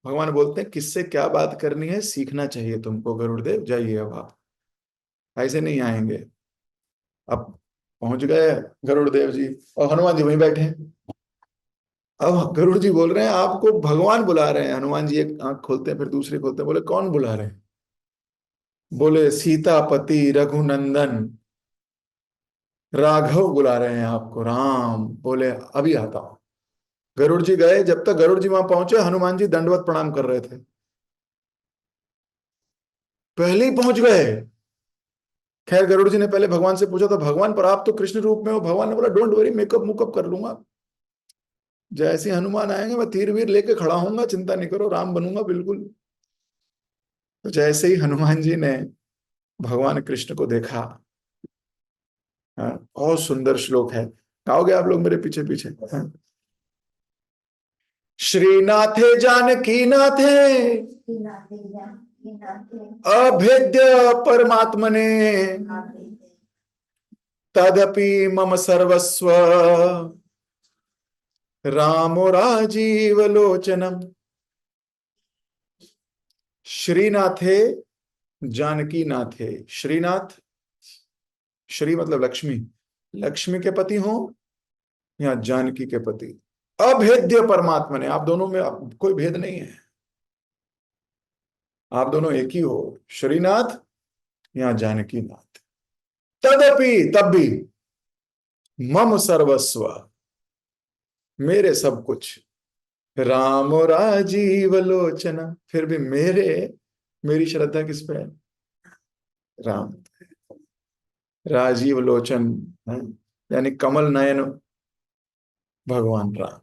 भगवान बोलते हैं किससे क्या बात करनी है, सीखना चाहिए तुमको गरुड़देव, जाइए अब आप, ऐसे नहीं आएंगे। अब पहुंच गए गरुड़देव जी, और हनुमान जी वहीं बैठे हैं। अब गरुड़ जी बोल रहे हैं आपको भगवान बुला रहे हैं। हनुमान जी एक आंख खोलते हैं फिर दूसरी खोलते हैं। बोले कौन बुला रहे हैं? बोले सीतापति रघुनंदन राघव बुला रहे हैं आपको, राम। बोले अभी आता हूं। गरुड़ जी गए, जब तक गरुड़ जी वहां पहुंचे हनुमान जी दंडवत प्रणाम कर रहे थे, पहले ही पहुंच गए। खैर गरुड़ जी ने पहले भगवान से पूछा था भगवान पर आप तो कृष्ण रूप में हो। भगवान ने बोला डोंट वरी, मेकअप मुकअप कर लूंगा, जैसे हनुमान आएंगे मैं तीर वीर लेके खड़ा होऊंगा, चिंता नहीं करो, राम बनूंगा बिल्कुल। तो जैसे ही हनुमान जी ने भगवान कृष्ण को देखा, हाँ, बहुत सुंदर श्लोक है, गाओगे आप लोग मेरे पीछे पीछे? हाँ। श्रीनाथे जानकी नाथे अभेद्य परमात्मने तदपि मम सर्वस्व रामो राजीव लोचनम। श्रीनाथे जानकी नाथे। श्रीनाथ, श्री मतलब लक्ष्मी, लक्ष्मी के पति हो या जानकी के पति। अभेद्य परमात्मा ने, आप दोनों में कोई भेद नहीं है। आप दोनों एक ही हो, श्रीनाथ या जानकी नाथ। तदपि, तब भी, मम सर्वस्व, मेरे सब कुछ, राम राजीव लोचन, फिर भी मेरी श्रद्धा किस पे है? राम। राजीव लोचन है, यानी कमल नयन भगवान राम।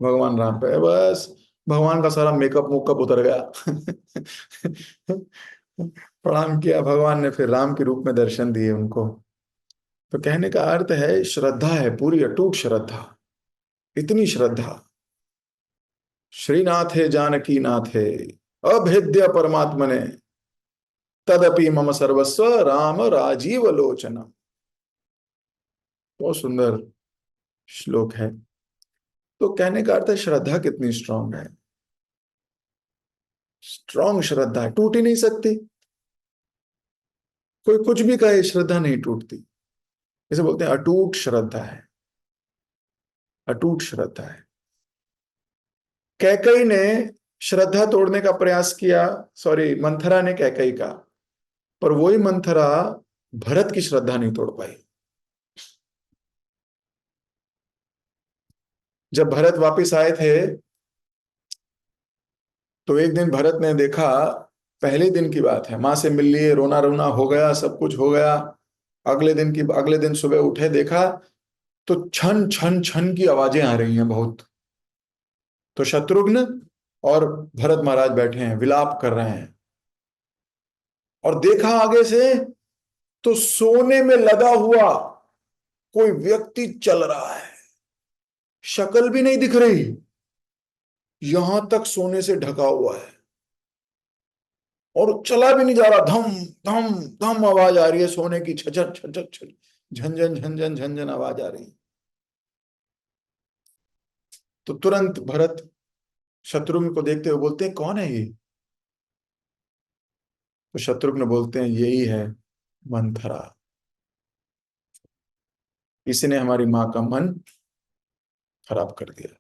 भगवान राम पे है बस। भगवान का सारा मेकअप मुकअप उतर गया। प्रणाम किया भगवान ने, फिर राम के रूप में दर्शन दिए उनको। तो कहने का अर्थ है, श्रद्धा है, पूरी अटूट श्रद्धा। इतनी श्रद्धा, श्रीनाथे जानकी नाथे, अभेद्य परमात्मने, तदपि मम सर्वस्व, राम राजीव लोचन। बहुत सुंदर श्लोक है। तो कहने का अर्थ है, श्रद्धा कितनी स्ट्रांग है। स्ट्रांग श्रद्धा है, टूट ही नहीं सकती। कोई कुछ भी कहे, श्रद्धा नहीं टूटती। इसे बोलते हैं अटूट श्रद्धा है। अटूट श्रद्धा है। कैकई ने श्रद्धा तोड़ने का प्रयास किया, सॉरी, मंथरा ने कैकई का, पर वही मंथरा भरत की श्रद्धा नहीं तोड़ पाई। जब भरत वापस आए थे, तो एक दिन भरत ने देखा, पहले दिन की बात है, मां से मिल लिए, रोना रोना हो गया, सब कुछ हो गया। अगले दिन सुबह उठे, देखा तो छन छन छन की आवाजें आ रही हैं बहुत। तो शत्रुघ्न और भरत महाराज बैठे हैं, विलाप कर रहे हैं। और देखा आगे से, तो सोने में लदा हुआ कोई व्यक्ति चल रहा है। शक्ल भी नहीं दिख रही, यहां तक सोने से ढका हुआ है, और चला भी नहीं जा रहा। धम धम धम आवाज आ रही है सोने की, छचर छचर छचर, झंझन झंझन झंझन आवाज आ रही है। तो तुरंत भरत शत्रुघ्न को देखते हुए बोलते हैं, कौन है ये? तो शत्रुघ्न बोलते हैं, यही है मंथरा। इसने हमारी मां का मन खराब कर दिया,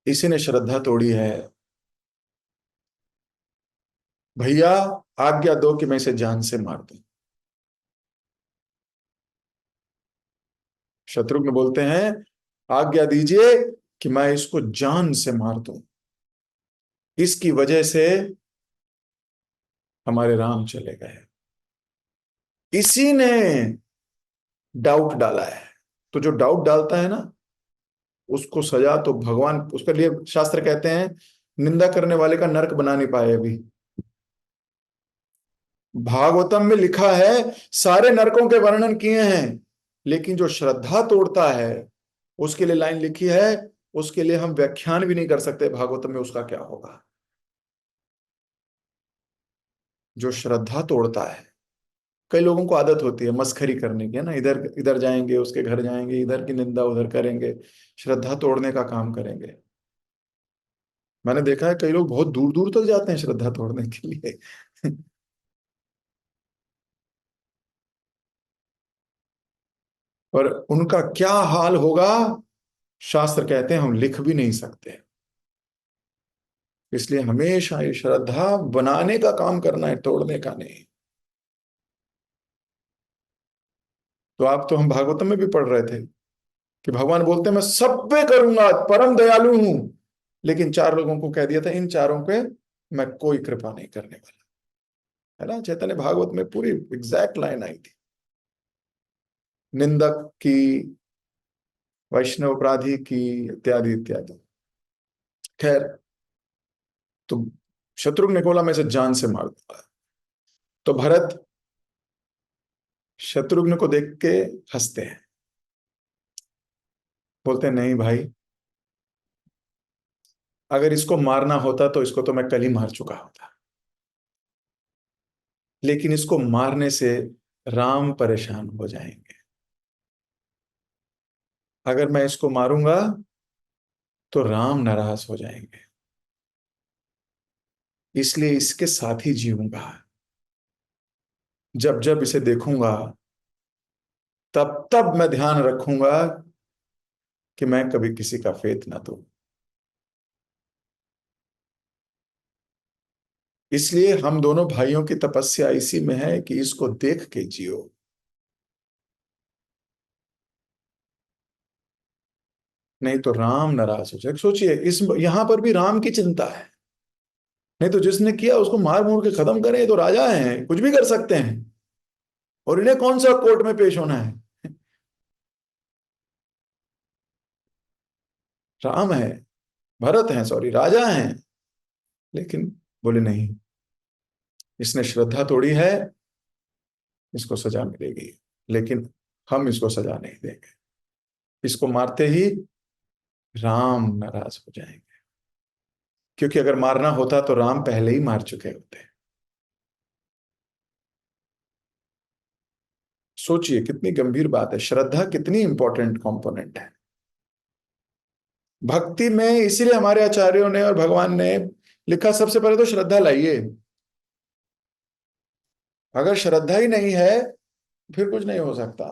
इसी ने श्रद्धा तोड़ी है। भैया, आज्ञा दो कि मैं इसे जान से मार दूं। शत्रुघ्न बोलते हैं, आज्ञा दीजिए कि मैं इसको जान से मार दूं। इसकी वजह से हमारे राम चले गए, इसी ने डाउट डाला है। तो जो डाउट डालता है ना, उसको सजा तो भगवान, उसके लिए शास्त्र कहते हैं, निंदा करने वाले का नरक बना नहीं पाए अभी। भागवतम में लिखा है, सारे नरकों के वर्णन किए हैं, लेकिन जो श्रद्धा तोड़ता है, उसके लिए लाइन लिखी है, उसके लिए हम व्याख्यान भी नहीं कर सकते भागवतम में, उसका क्या होगा। जो श्रद्धा तोड़ता है, कई लोगों को आदत होती है मस्खरी करने की, है ना, इधर इधर जाएंगे, उसके घर जाएंगे, इधर की निंदा उधर करेंगे, श्रद्धा तोड़ने का काम करेंगे। मैंने देखा है कई लोग बहुत दूर दूर तक जाते हैं श्रद्धा तोड़ने के लिए। पर उनका क्या हाल होगा, शास्त्र कहते हैं हम लिख भी नहीं सकते। इसलिए हमेशा ये श्रद्धा बनाने का काम करना है, तोड़ने का नहीं। तो आप, तो हम भागवतम में भी पढ़ रहे थे कि भगवान बोलते हैं, मैं सब पे करूंगा, परम दयालु हूं, लेकिन चार लोगों को कह दिया था, इन चारों पे मैं कोई कृपा नहीं करने वाला। है ना, चैतन्य भागवत में पूरी एग्जैक्ट लाइन आई थी, निंदक की, वैष्णव अपराधी की, इत्यादि इत्यादि। खैर, तो शत्रुघ्न ने बोला, मैं इसे जान से मार दूंगा। तो भरत शत्रुघ्न को देख के हंसते हैं, बोलते हैं, नहीं भाई, अगर इसको मारना होता तो इसको तो मैं कल ही मार चुका होता, लेकिन इसको मारने से राम परेशान हो जाएंगे। अगर मैं इसको मारूंगा तो राम नाराज हो जाएंगे, इसलिए इसके साथ ही जीऊंगा। जब जब इसे देखूंगा, तब तब मैं ध्यान रखूंगा कि मैं कभी किसी का फेत ना दूं। इसलिए हम दोनों भाइयों की तपस्या इसी में है कि इसको देख के जियो। नहीं तो राम नाराज हो जाए। सोचिए, इस यहां पर भी राम की चिंता है। नहीं तो जिसने किया उसको मार मूर के खत्म करें, ये तो राजा हैं, कुछ भी कर सकते हैं। और इन्हें कौन सा कोर्ट में पेश होना है? राम है, भरत हैं, सॉरी, राजा हैं। लेकिन बोले नहीं, इसने श्रद्धा तोड़ी है, इसको सजा मिलेगी। लेकिन हम इसको सजा नहीं देंगे। इसको मारते ही राम नाराज हो जाएंगे, क्योंकि अगर मारना होता तो राम पहले ही मार चुके होते। सोचिए कितनी गंभीर बात है, श्रद्धा कितनी इंपॉर्टेंट कंपोनेंट है भक्ति में। इसीलिए हमारे आचार्यों ने और भगवान ने लिखा, सबसे पहले तो श्रद्धा लाइए। अगर श्रद्धा ही नहीं है, फिर कुछ नहीं हो सकता।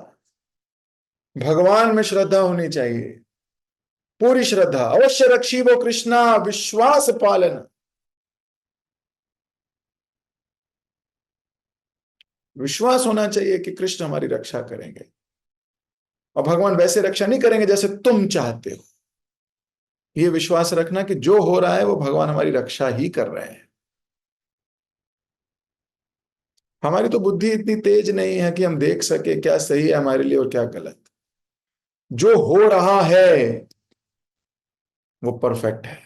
भगवान में श्रद्धा होनी चाहिए, पूरी श्रद्धा। अवश्य रक्षी वो कृष्णा विश्वास पालन। विश्वास होना चाहिए कि कृष्ण हमारी रक्षा करेंगे। और भगवान वैसे रक्षा नहीं करेंगे जैसे तुम चाहते हो। ये विश्वास रखना कि जो हो रहा है वो भगवान हमारी रक्षा ही कर रहे हैं। हमारी तो बुद्धि इतनी तेज नहीं है कि हम देख सके क्या सही है हमारे लिए और क्या गलत। जो हो रहा है वो परफेक्ट है।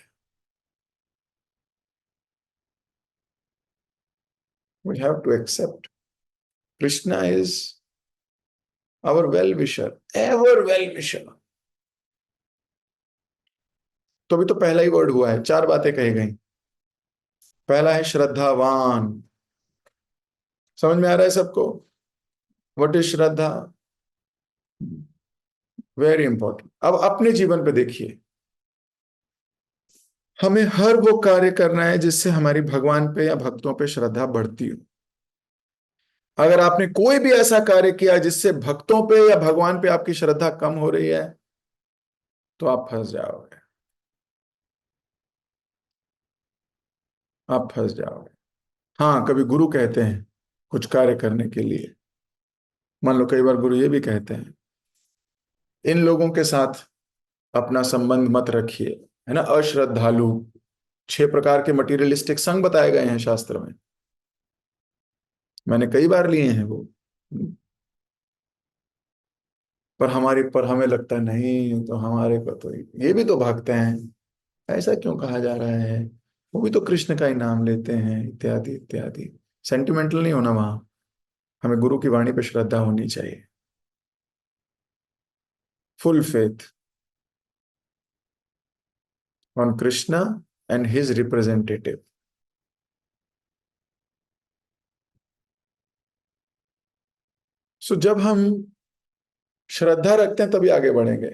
We have to accept Krishna is our well wisher, ever well wisher. तो अभी तो पहला ही वर्ड हुआ है, चार बातें कही गई। पहला है श्रद्धावान। समझ में आ रहा है सबको? What is Shraddha? Very important. अब अपने जीवन पे देखिए, हमें हर वो कार्य करना है जिससे हमारी भगवान पे या भक्तों पे श्रद्धा बढ़ती हो। अगर आपने कोई भी ऐसा कार्य किया जिससे भक्तों पे या भगवान पे आपकी श्रद्धा कम हो रही है, तो आप फंस जाओगे। आप फंस जाओगे। हाँ, कभी गुरु कहते हैं कुछ कार्य करने के लिए, मान लो कई बार गुरु ये भी कहते हैं, इन लोगों के साथ अपना संबंध मत रखिए, है ना, अश्रद्धालु। 6 प्रकार के मटीरियलिस्टिक संग बताए गए हैं शास्त्र में। मैंने कई बार लिए हैं वो। पर हमें लगता है नहीं, तो हमारे को तो ये भी तो भक्त हैं, ऐसा क्यों कहा जा रहा है? वो भी तो कृष्ण का ही नाम लेते हैं, इत्यादि इत्यादि। सेंटिमेंटल नहीं होना वहां। हमें गुरु की वाणी पे श्रद्धा होनी चाहिए, full faith on Krishna and his representative. So जब हम श्रद्धा रखते हैं तभी आगे बढ़ेंगे।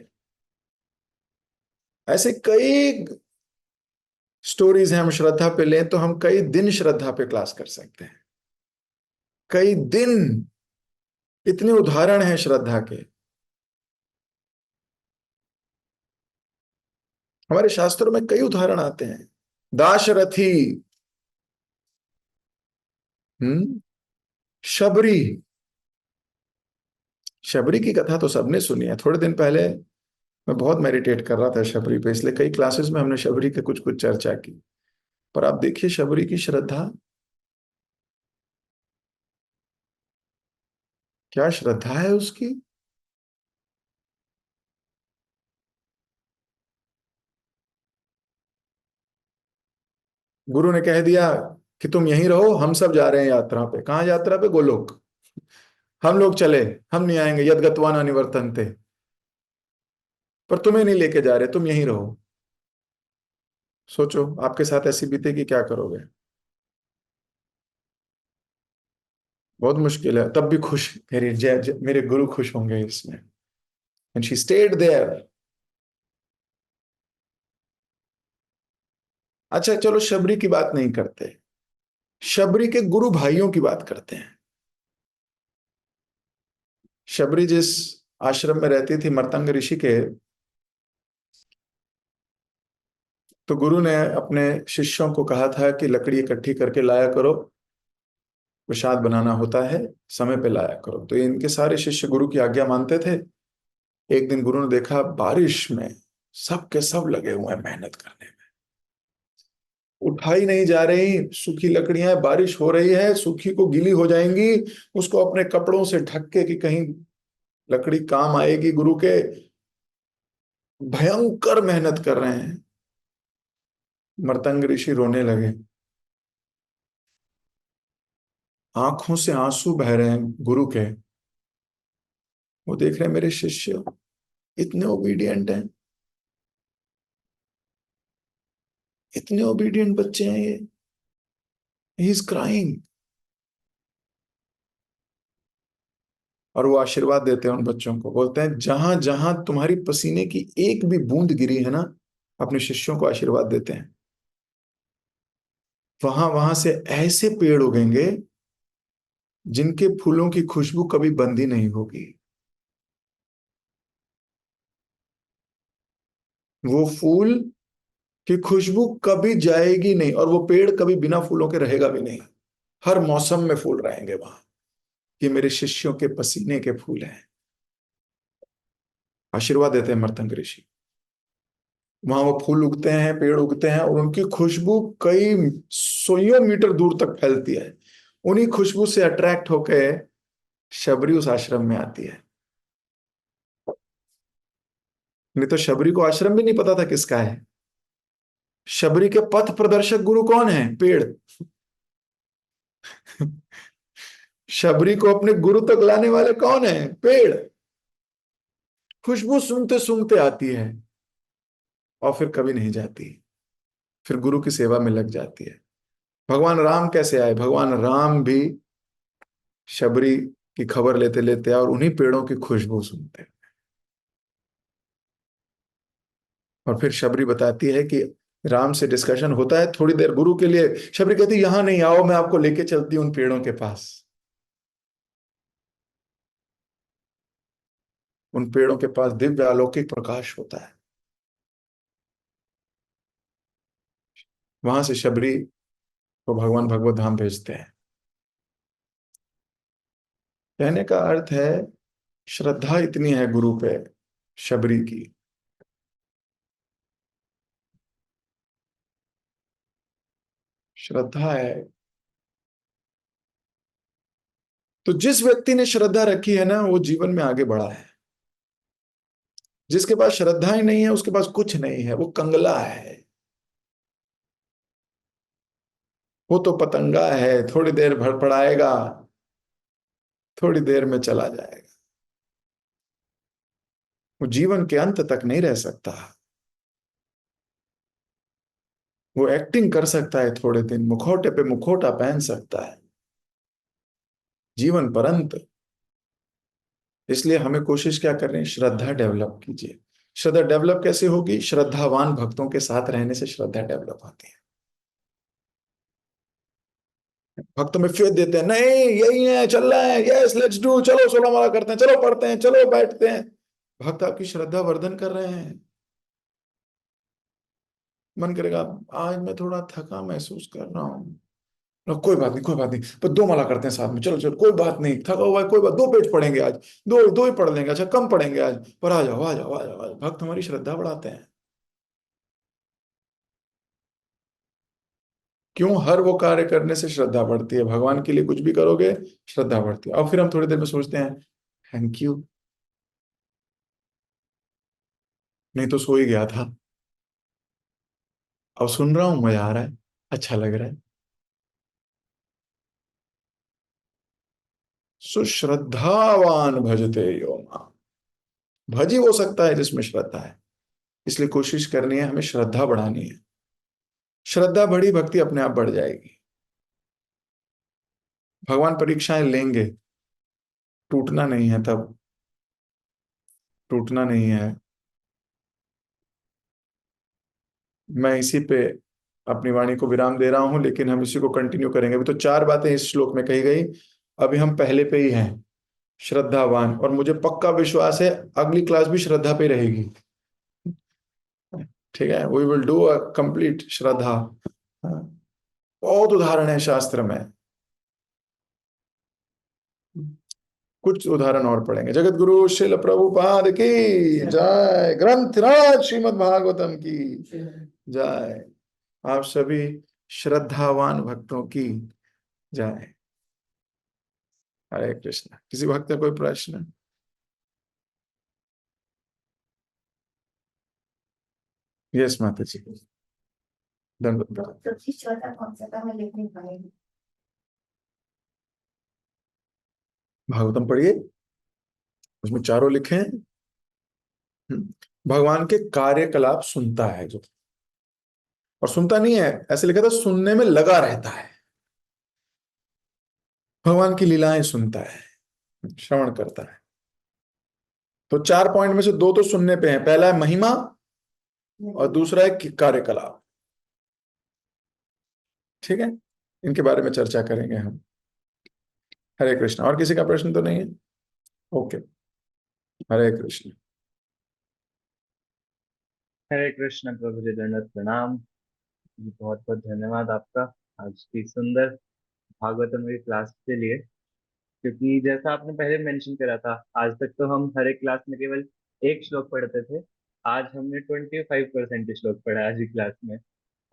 ऐसे कई स्टोरीज हैं, हम श्रद्धा पे लें तो हम कई दिन श्रद्धा पे क्लास कर सकते हैं। कई दिन। इतने उदाहरण हैं श्रद्धा के हमारे शास्त्रों में, कई उदाहरण आते हैं। दाशरथी, हम्म, शबरी। शबरी की कथा तो सबने सुनी है। थोड़े दिन पहले मैं बहुत मेडिटेट कर रहा था शबरी पे, इसलिए कई क्लासेस में हमने शबरी के कुछ कुछ चर्चा की। पर आप देखिए शबरी की श्रद्धा, क्या श्रद्धा है उसकी। गुरु ने कह दिया कि तुम यहीं रहो, हम सब जा रहे हैं यात्रा पे। कहाँ यात्रा पे? गोलोक। हम लोग चले, हम नहीं आएंगे, यदगत्वा न निवर्तन्ते। पर तुम्हें नहीं लेके जा रहे, तुम यहीं रहो। सोचो आपके साथ ऐसी बीतेगी, क्या करोगे? बहुत मुश्किल है। तब भी खुश, मेरे मेरे गुरु खुश होंगे इसमें। And she stayed there. अच्छा चलो, शबरी की बात नहीं करते, शबरी के गुरु भाइयों की बात करते हैं। शबरी जिस आश्रम में रहती थी, मर्तंग ऋषि के, तो गुरु ने अपने शिष्यों को कहा था कि लकड़ी इकट्ठी करके लाया करो, प्रसाद बनाना होता है, समय पे लाया करो। तो इनके सारे शिष्य गुरु की आज्ञा मानते थे। एक दिन गुरु ने देखा बारिश में सब के सब लगे हुए हैं मेहनत करने में, उठाई नहीं जा रही, सूखी लकड़ियां, बारिश हो रही है, सूखी को गीली हो जाएंगी, उसको अपने कपड़ों से ढक के कि कहीं लकड़ी काम आएगी गुरु के। भयंकर मेहनत कर रहे हैं। मर्तंग ऋषि रोने लगे, आंखों से आंसू बह रहे हैं गुरु के। वो देख रहे हैं मेरे शिष्य इतने ओबीडियंट हैं, इतने ओबीडियंट बच्चे हैं ये, ही इज क्राइंग। और वो आशीर्वाद देते हैं उन बच्चों को, बोलते हैं जहां जहां तुम्हारी पसीने की एक भी बूंद गिरी है ना, अपने शिष्यों को आशीर्वाद देते हैं, वहां वहां से ऐसे पेड़ उगेंगे जिनके फूलों की खुशबू कभी बंद ही नहीं होगी। वो फूल की खुशबू कभी जाएगी नहीं, और वो पेड़ कभी बिना फूलों के रहेगा भी नहीं। हर मौसम में फूल रहेंगे वहां। ये मेरे शिष्यों के पसीने के फूल हैं। आशीर्वाद देते हैं मर्तंग ऋषि। वहां वो फूल उगते हैं, पेड़ उगते हैं, और उनकी खुशबू कई सौ मीटर दूर तक फैलती है। उन्हीं खुशबू से अट्रैक्ट होकर शबरी उस आश्रम में आती है। नहीं तो शबरी को आश्रम भी नहीं पता था किसका है। शबरी के पथ प्रदर्शक गुरु कौन है? पेड़। शबरी को अपने गुरु तक लाने वाले कौन है? पेड़। खुशबू सूंघते सूंघते आती है और फिर कभी नहीं जाती, फिर गुरु की सेवा में लग जाती है। भगवान राम कैसे आए? भगवान राम भी शबरी की खबर लेते लेते और उन्हीं पेड़ों की खुशबू सुनते। और फिर शबरी बताती है कि राम से डिस्कशन होता है थोड़ी देर गुरु के लिए। शबरी कहती यहां नहीं, आओ मैं आपको लेके चलती हूँ उन पेड़ों के पास। उन पेड़ों के पास दिव्य अलौकिक प्रकाश होता है। वहां से शबरी को भगवान भगवत धाम भेजते हैं। कहने का अर्थ है श्रद्धा इतनी है गुरु पे शबरी की। श्रद्धा है। तो जिस व्यक्ति ने श्रद्धा रखी है ना, वो जीवन में आगे बढ़ा है। जिसके पास श्रद्धा ही नहीं है उसके पास कुछ नहीं है, वो कंगला है। वो तो पतंगा है, थोड़ी देर भर पड़ाएगा, थोड़ी देर में चला जाएगा। वो जीवन के अंत तक नहीं रह सकता। वो एक्टिंग कर सकता है थोड़े दिन, मुखौटे पे मुखौटा पहन सकता है, जीवन परंत। इसलिए हमें कोशिश क्या करनी है? श्रद्धा डेवलप कीजिए। श्रद्धा डेवलप कैसे होगी? श्रद्धावान भक्तों के साथ रहने से श्रद्धा डेवलप होती है। भक्तों में फेथ देते हैं, नहीं यही है, चल रहा है, यस लेट्स डू, चलो 16 माला करते हैं, चलो पढ़ते हैं, चलो बैठते हैं। भक्त आपकी श्रद्धा वर्धन कर रहे हैं। मन करेगा आज मैं थोड़ा थका महसूस कर रहा हूँ, कोई बात नहीं, कोई बात नहीं, पर 2 माला करते हैं साथ में, चलो चलो, कोई बात नहीं, थका हुआ है, कोई बात, 2 पेज पढ़ेंगे आज, दो दो ही पढ़ लेंगे, अच्छा कम पढ़ेंगे आज, पर आ जाओ आ जाओ आ जाओ आ जाओ। भक्त हमारी श्रद्धा बढ़ाते हैं। क्यों? हर वो कार्य करने से श्रद्धा बढ़ती है। भगवान के लिए कुछ भी करोगे, श्रद्धा बढ़ती है। और फिर हम थोड़ी देर में सोचते हैं थैंक यू, नहीं तो सो ही गया था, अब सुन रहा हूं, मजा आ रहा है, अच्छा लग रहा है। सुश्रद्धावान भजते यो माम। भज ही हो सकता है जिसमें श्रद्धा है। इसलिए कोशिश करनी है, हमें श्रद्धा बढ़ानी है। श्रद्धा बढ़ी, भक्ति अपने आप बढ़ जाएगी। भगवान परीक्षाएं लेंगे, टूटना नहीं है तब, टूटना नहीं है। मैं इसी पे अपनी वाणी को विराम दे रहा हूं, लेकिन हम इसी को कंटिन्यू करेंगे। अभी तो 4 बातें इस श्लोक में कही गई, अभी हम पहले पे ही हैं, श्रद्धावान। और मुझे पक्का विश्वास है अगली क्लास भी श्रद्धा पे रहेगी। ठीक है, we will do a complete shraddha. हाँ, बहुत उदाहरण है शास्त्र में। कुछ उदाहरण और पढ़ेंगे। जगत गुरु शिल प्रभुपाद की जय, ग्रंथराज श्रीमद् भागवतम की जय, आप सभी श्रद्धावान भक्तों की जय। हरे कृष्ण। किसी भक्त का कोई प्रश्न? यस माता जी, धन्यवाद। सबसे छोटा कौन सा था, मैं लिख नहीं पाई। भागवतम पढ़िए, उसमें चारों लिखे हैं। भगवान के कार्यकलाप सुनता है जो, और सुनता नहीं है ऐसे लिखा था, सुनने में लगा रहता है। भगवान की लीलाएं सुनता है, श्रवण करता है। तो 4 पॉइंट में से 2 तो सुनने पे है, पहला है महिमा और दूसरा है कार्यकलाप। ठीक है, इनके बारे में चर्चा करेंगे हम। हरे कृष्ण। और किसी का प्रश्न तो नहीं है? ओके, हरे कृष्ण। हरे कृष्ण प्रभु जी, दंडवत प्रणाम जी। बहुत बहुत धन्यवाद आपका आज की सुंदर भागवतम की क्लास के लिए। क्योंकि जैसा आपने पहले मेंशन करा था, आज तक तो हम हर एक क्लास में केवल एक श्लोक पढ़ते थे। आज हमने 25% श्लोक पढ़ा आज की क्लास में।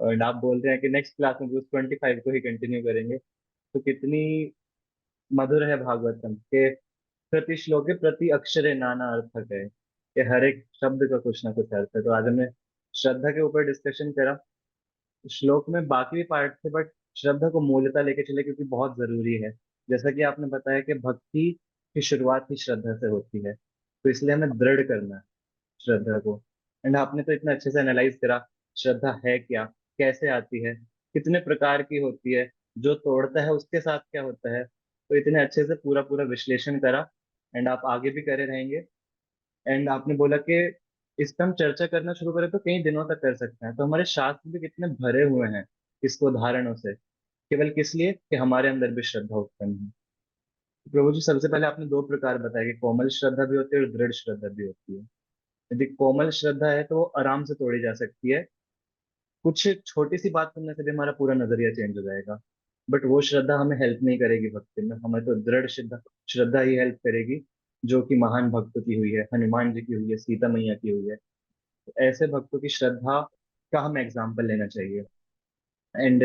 और आप बोल रहे हैं कि नेक्स्ट क्लास में भी उस 25 को ही कंटिन्यू करेंगे। तो कितनी मधुर है भागवतम के। प्रति श्लोके प्रति अक्षरे नाना अर्थक है, कि हर एक शब्द का कुछ ना कुछ अर्थ है। तो आज हमने श्रद्धा के ऊपर डिस्कशन करा। श्लोक में बाकी भी पार्ट थे, बट श्रद्धा को मूलतः लेके चले, क्योंकि बहुत जरूरी है। जैसा कि आपने बताया कि भक्ति की शुरुआत ही श्रद्धा से होती है, तो इसलिए हमें दृढ़ करना है श्रद्धा को। एंड आपने तो इतना अच्छे से एनालाइज करा श्रद्धा है क्या, कैसे आती है, कितने प्रकार की होती है, जो तोड़ता है उसके साथ क्या होता है। तो इतने अच्छे से पूरा पूरा विश्लेषण करा। एंड आप आगे भी करे रहेंगे। एंड आपने बोला कि इस पर हम चर्चा करना शुरू करें तो कई दिनों तक कर सकते हैं। तो हमारे शास्त्र भी कितने भरे हुए हैं इसको उदाहरणों से, केवल किस लिए कि हमारे अंदर भी श्रद्धा उत्पन्न है। तो प्रभु जी, सबसे पहले आपने 2 प्रकार बताया कि कोमल श्रद्धा भी होती है और दृढ़ श्रद्धा भी होती है। यदि कोमल श्रद्धा है तो वो आराम से तोड़ी जा सकती है। कुछ छोटी सी बात सुनने से भी हमारा पूरा नजरिया चेंज हो जाएगा। बट वो श्रद्धा हमें हेल्प नहीं करेगी भक्ति में। हमें तो दृढ़ श्रद्धा श्रद्धा ही हेल्प करेगी, जो कि महान भक्तों की हुई है, हनुमान जी की हुई है, सीता मैया की हुई है। ऐसे भक्तों की श्रद्धा का हमें एग्जाम्पल लेना चाहिए। एंड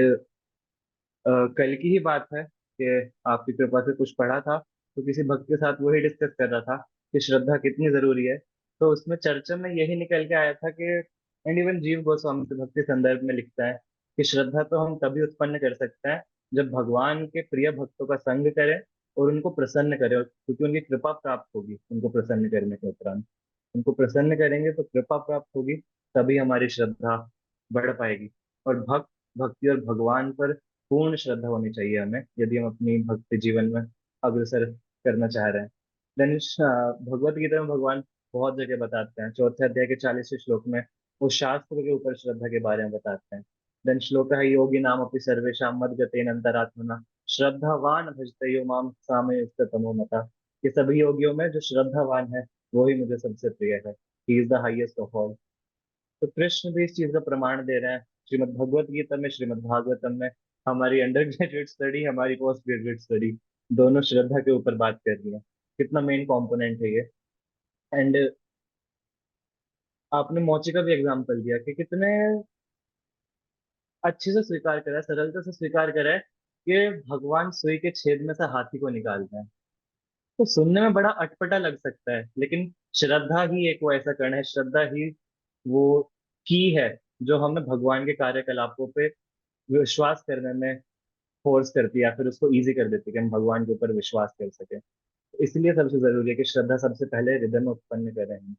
कल की ही बात है कि आपकी कृपा से कुछ पढ़ा था, तो किसी भक्त के साथ वही डिस्कस कर रहा था कि श्रद्धा कितनी जरूरी है। तो उसमें चर्चा में यही निकल के आया था कि, एंड इवन जीव गोस्वामी तो भक्ति संदर्भ में लिखता है कि श्रद्धा तो हम तभी उत्पन्न कर सकते हैं जब भगवान के प्रिय भक्तों का संग करें और उनको प्रसन्न करें, क्योंकि उनकी कृपा प्राप्त होगी उनको प्रसन्न करने के उपरांत। उनको प्रसन्न करेंगे तो कृपा प्राप्त होगी, तभी हमारी श्रद्धा बढ़ पाएगी। और भक्ति और भगवान पर पूर्ण श्रद्धा होनी चाहिए हमें, यदि हम अपनी भक्ति जीवन में अग्रसर करना चाह रहे हैं। देन भगवत गीता में भगवान बहुत जगह बताते हैं। 4थे अध्याय के 40वें श्लोक में वो शास्त्र के ऊपर श्रद्धा के बारे में बताते हैं। देन श्लोक है, योगी नाम अपनी सर्वेशा मद गतेन अंतरात्मना श्रद्धावान भजते यो माम सामे तमो मता। ये सभी योगियों में जो श्रद्धावान है वही मुझे सबसे प्रिय है। He is the highest of all. तो कृष्ण भी इस चीज का प्रमाण दे रहे हैं श्रीमद् भगवत गीता में, श्रीमद् भागवतम में। हमारी अंडर ग्रेजुएट स्टडी, हमारी पोस्ट ग्रेजुएट स्टडी, दोनों श्रद्धा के ऊपर बात कर रही है। कितना मेन कंपोनेंट है ये। एंड आपने मोची का भी एग्जांपल दिया कि कितने अच्छे से स्वीकार करा है, सरलता से स्वीकार करा है कि भगवान सुई के छेद में से हाथी को निकालते हैं। तो सुनने में बड़ा अटपटा लग सकता है, लेकिन श्रद्धा ही एक वो ऐसा कर्ण है, श्रद्धा ही वो की है जो हमें भगवान के कार्यकलापों पे विश्वास करने में फोर्स करती है, या फिर उसको इजी कर देती है कि हम भगवान के ऊपर विश्वास कर सके। तो इसलिए सबसे जरूरी है कि श्रद्धा सबसे पहले हृदय में उत्पन्न करें हम।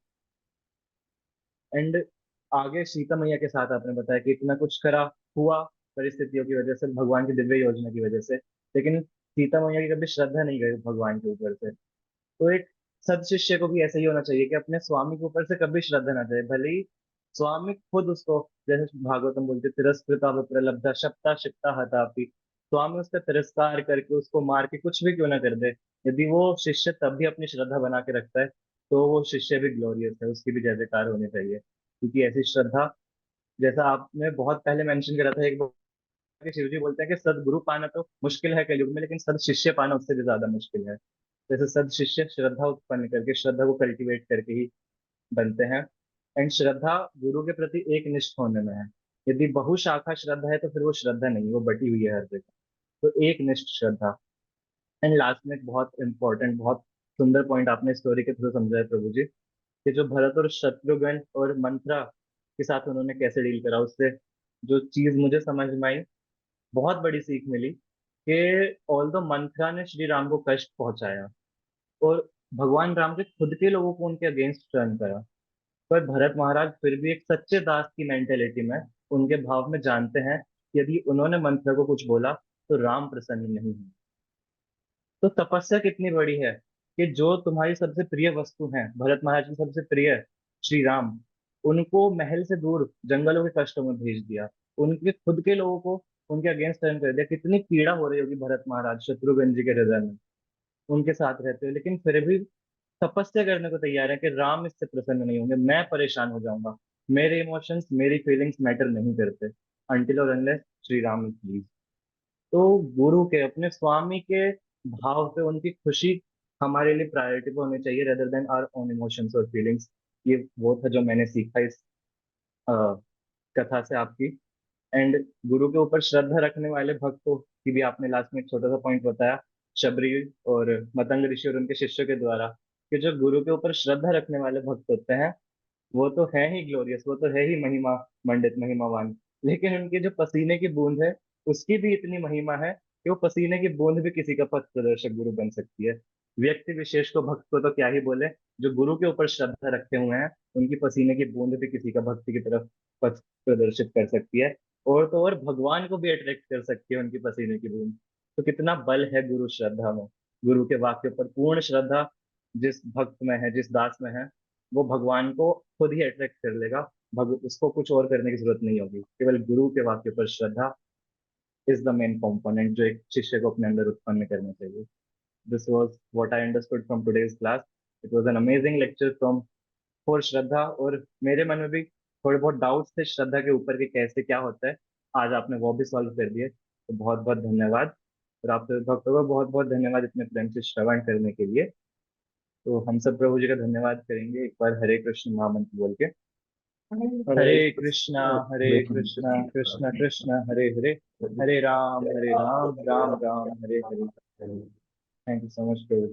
एंड आगे सीता मैया के साथ आपने बताया कि इतना कुछ करा हुआ परिस्थितियों की वजह से, भगवान की दिव्य योजना की वजह से, लेकिन सीता मैया की कभी श्रद्धा नहीं गई भगवान के ऊपर से। तो एक सद शिष्य को भी ऐसा ही होना चाहिए कि अपने स्वामी के ऊपर से कभी श्रद्धा ना जाए, भले ही स्वामी खुद उसको, जैसे भागवतम बोलते, तिरस्कृता विप्रलब्धा शप्ता शिप्ता हतापि। स्वामी उसका तिरस्कार करके, उसको मार के, कुछ भी क्यों ना कर दे, यदि वो शिष्य तब भी अपनी श्रद्धा बना के रखता है, तो वो शिष्य भी ग्लोरियस है, उसकी भी जय जयकार होनी चाहिए। क्योंकि ऐसी श्रद्धा जैसा आपने बहुत पहले मेंशन करा था एक बार कि शिव जी बोलते हैं कि सदगुरु पाना तो मुश्किल है कलयुग में, लेकिन सद शिष्य पाना उससे भी ज्यादा मुश्किल है। जैसे सद शिष्य श्रद्धा उत्पन्न करके, श्रद्धा को कल्टीवेट करके ही बनते हैं। एंड श्रद्धा गुरु के प्रति एक निष्ठ होने में है। यदि बहुशाखा श्रद्धा है तो फिर वो श्रद्धा नहीं, वो बटी हुई है हर जगह। तो एक निष्ठ श्रद्धा। एंड लास्ट में एक बहुत इंपॉर्टेंट, बहुत सुंदर पॉइंट आपने स्टोरी के थ्रू समझाया प्रभु जी, कि जो भरत और शत्रुघ्न और मंत्रा के साथ उन्होंने कैसे डील करा, उससे जो चीज मुझे समझ में आई, बहुत बड़ी सीख मिली कि ऑल दो मंत्रा ने श्री राम को कष्ट पहुंचाया और भगवान राम के खुद के लोगों को उनके अगेंस्ट टर्न करा, पर भरत महाराज फिर भी एक सच्चे दास की मेंटेलिटी में, उनके भाव में जानते हैं कि यदि उन्होंने मंत्र को कुछ बोला तो राम प्रसन्न नहीं है। तो तपस्या कितनी बड़ी है कि जो तुम्हारी सबसे प्रिय वस्तु है, भरत महाराज की सबसे प्रिय श्री राम, उनको महल से दूर जंगलों के कष्टों में भेज दिया, उनके खुद के लोगों को उनके अगेंस्ट टर्न कर दिया। कितनी पीड़ा हो रही होगी भरत महाराज शत्रुघ्न जी के हृदय में उनके साथ रहते हुए, लेकिन फिर भी तपस्या करने को तैयार है कि राम इससे प्रसन्न नहीं होंगे, मैं परेशान हो जाऊंगा, मेरे इमोशंस मेरी फीलिंग्स मैटर नहीं करते अनटिल और unless Shri Ram is please. तो गुरु के, अपने स्वामी के भाव पे उनकी खुशी हमारे लिए प्रायोरिटी पे होनी चाहिए, rather than our own emotions और फीलिंग्स। ये वो था जो मैंने सीखा इस अ, कथा से आपकी। एंड गुरु के ऊपर श्रद्धा रखने वाले भक्तों की भी आपने लास्ट में एक छोटा सा पॉइंट बताया, शबरी और मतंग ऋषि और उनके शिष्यों के द्वारा, कि जो गुरु के ऊपर श्रद्धा रखने वाले भक्त होते हैं वो तो है ही ग्लोरियस, वो तो है ही महिमा मंडित, महिमावान, लेकिन उनके जो पसीने की बूंद है उसकी भी इतनी महिमा है कि वो पसीने की बूंद भी किसी का पथ प्रदर्शक गुरु बन सकती है। व्यक्ति विशेष को, भक्त को तो क्या ही बोले, जो गुरु के ऊपर श्रद्धा रखे हुए हैं उनकी पसीने की बूंद भी किसी का भक्ति की तरफ पथ प्रदर्शित कर सकती है, और तो और भगवान को भी अट्रैक्ट कर सकती है उनकी पसीने की बूंद। तो कितना बल है गुरु श्रद्धा में, गुरु के वाक्य पर पूर्ण श्रद्धा जिस भक्त में है, जिस दास में है, वो भगवान को खुद ही अट्रैक्ट कर लेगा। उसको कुछ और करने की जरूरत नहीं होगी, केवल गुरु के वाक्य पर श्रद्धा इज द मेन कंपोनेंट जो एक शिष्य को अपने अंदर उत्पन्न करना चाहिए। This was what I understood from today's class. It was an amazing lecture from for shraddha, और मेरे मन में भी थोड़े बहुत डाउट्स थे श्रद्धा के ऊपर कि कैसे क्या होता है, आज आपने वो भी सॉल्व कर दिए, तो बहुत बहुत धन्यवाद। और आप सभी भक्तों को बहुत बहुत धन्यवाद इतने प्रेम से श्रवण करने के लिए। तो हम सब प्रभु जी का धन्यवाद करेंगे एक बार हरे कृष्ण महामंत्र बोल के। Hare Hare Krishna Krishna Krishna Hare Hare, Hare Ram Ram Ram Hare Hare. Thank you so much प्रभु जी।